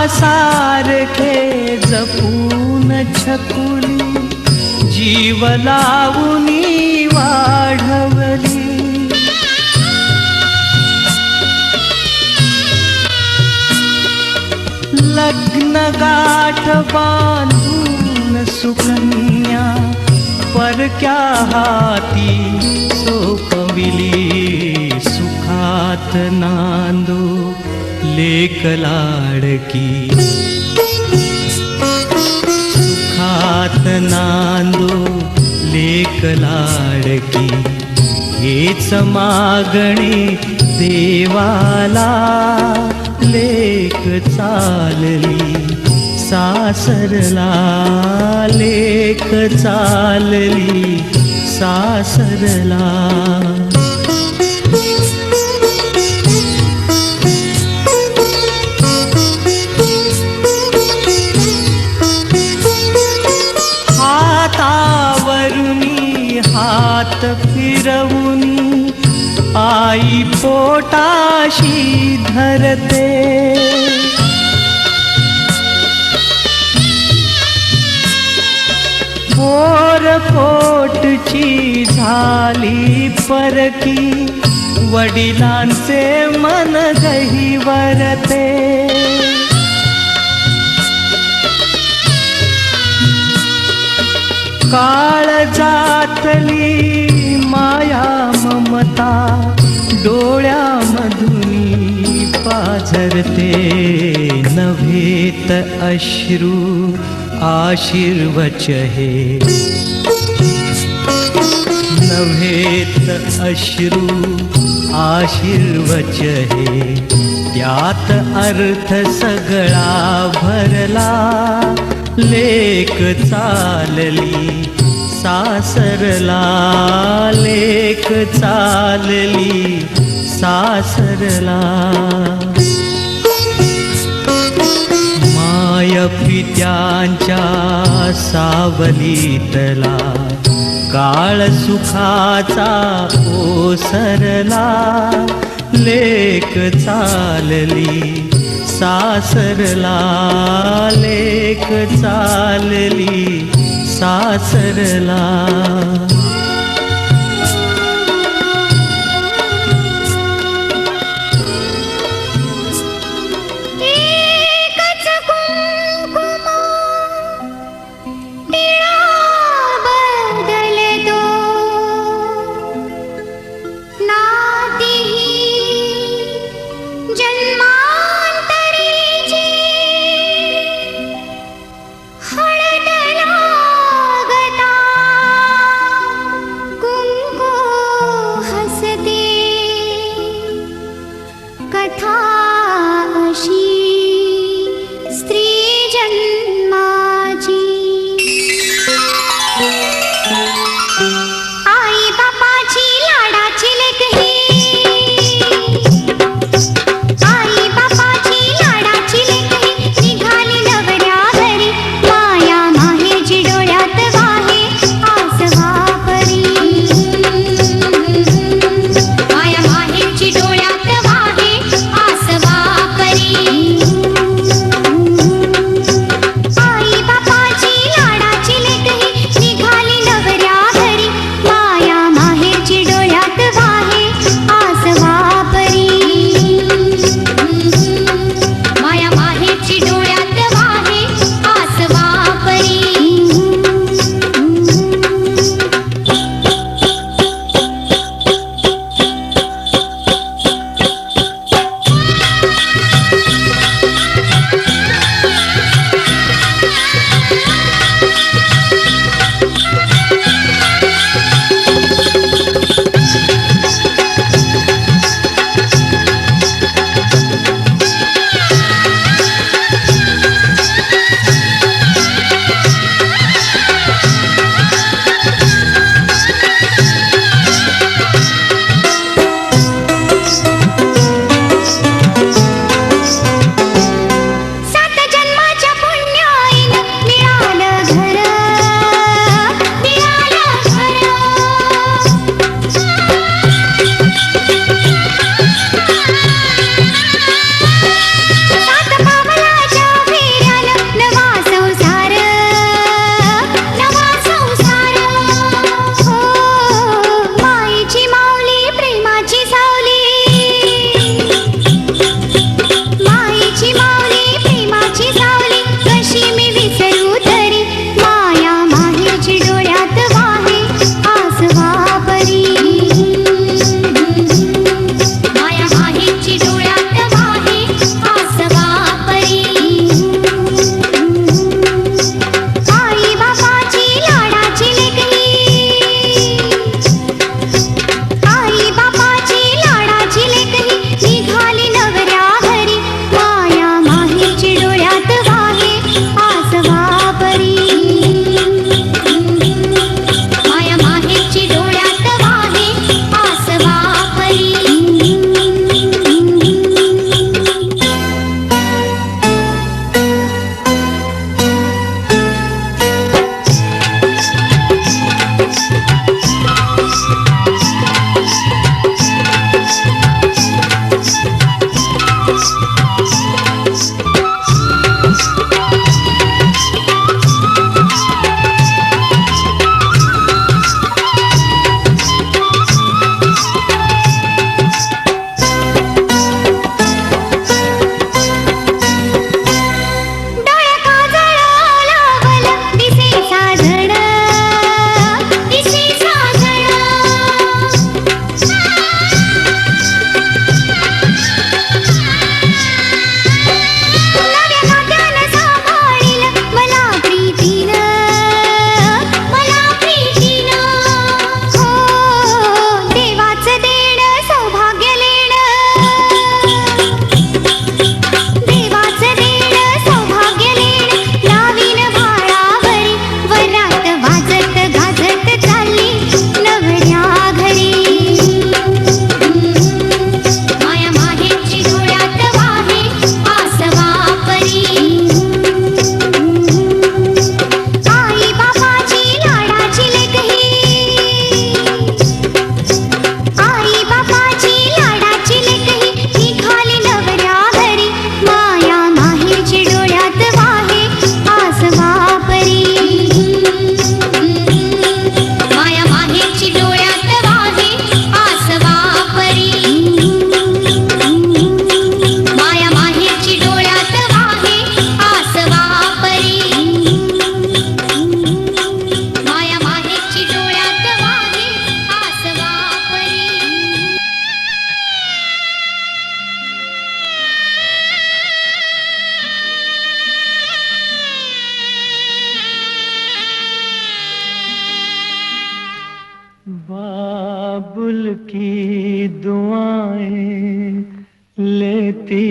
फुलासारखे जपून छकुली, जीव लावुनी वाढवली. लग्न गाठ बांधून सुकन्या, परक्या हाती सोपविली. सुखात नांदो लेक लाडकी, सुखात नांदो लेक लाडकी. हेच मागणे देवाला, लेक चालली सासरला, लेक चालली सासरला. हातावरुनी हात फिरवुनी, आई पोटाशी धरते. पोटची झाली परकी वडिलांचे मन गहिवरते काळजातली माया ममता डोळ्यामधुनी पाझरते नव्हेत अश्रू आशीर्वच हे नव्हेत अश्रू आशीर्वच हे त्यात अर्थ सगळा भरला लेक चालली सासरला लेक चालली सासरला माय पित्यांच्या सावलीतला काळ सुखाचा ओसरला लेक चालली सासरला लेक चालली सासरला एकच कुंकुम टिळा बदलतो नातीही जन्मांतरीची हळद लागता की दुआएं लेती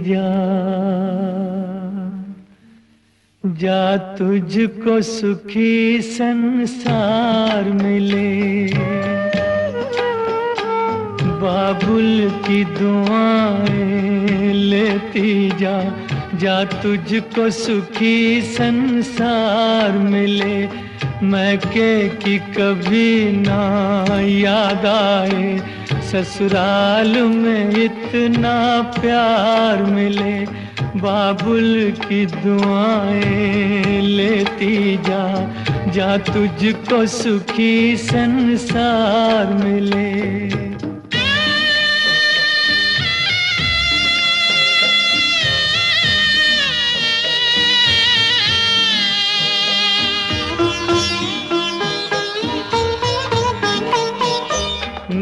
जा, जा तुझको सुखी संसार मिले। बाबुल की दुआएं लेती जा, जा तुझको सुखी संसार मिले। मैके की कभी ना याद आए, ससुराल में इतना प्यार मिले। बाबुल की दुआएं लेती जा, जा तुझको सुखी संसार मिले।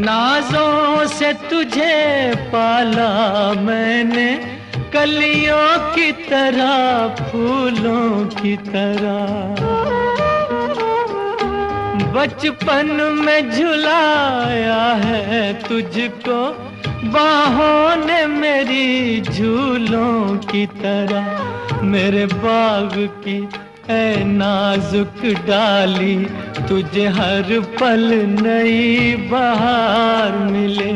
नाजों से तुझे पाला मैंने, कलियों की तरह फूलों की तरह। बचपन में झुलाया है तुझको बाहों ने मेरी झूलों की तरह। मेरे बाग की ऐ नाजुक डाली, तुझे हर पल नई बहार मिले।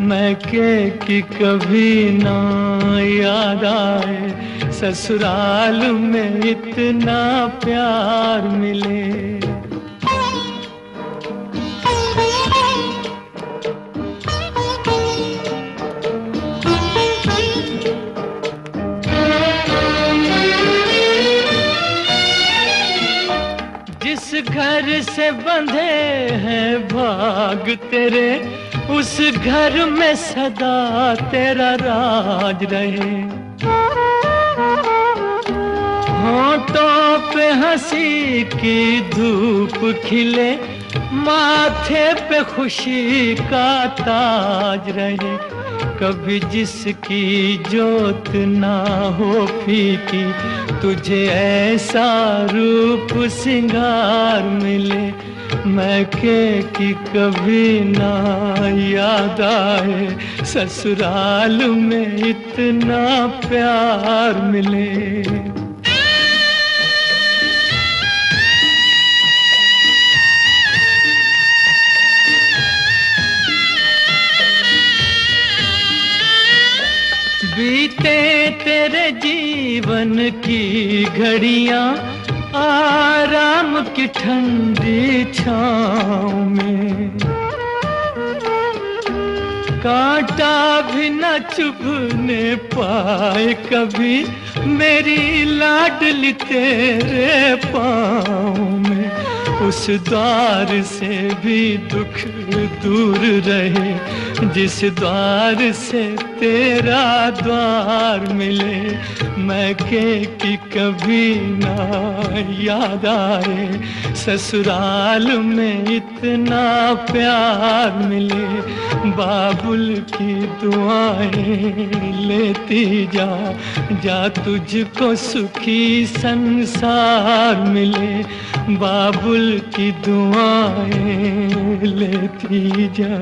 मैके की कभी ना याद आए, ससुराल में इतना प्यार मिले। जिस घर से बंधे हैं भाग तेरे, उस घर में सदा तेरा राज रहे। होठों पे हंसी की धूप खिले, माथे पे खुशी का ताज रहे। कभी जिसकी जोत ना हो फीकी, तुझे ऐसा रूप सिंगार मिले। मैके की कभी ना याद आए, ससुराल में इतना प्यार मिले। बीते तेरे जीवन की घड़ियां आराम की ठंडी छाँव में, कांटा भी न चुभने पाए कभी मेरी लाडली तेरे पाँव में। उस द्वार से भी दुख दूर रहे, जिस द्वार से तेरा द्वार मिले। मैके की कभी ना याद आए, ससुराल में इतना प्यार मिले। बाबुल की दुआएं लेती जा, जा तुझको सुखी संसार मिले। बाबुल की दुआएं लेती जा।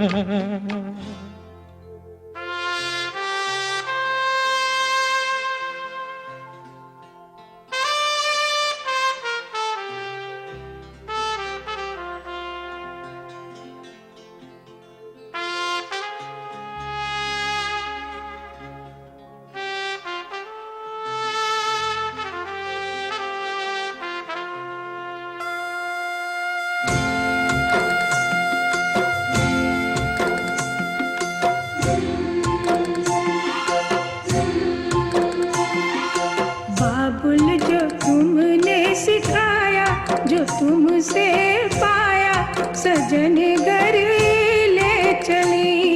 बाबुल जो तुमने सिखाया, जो तुमसे पाया, सजन घर ले चली।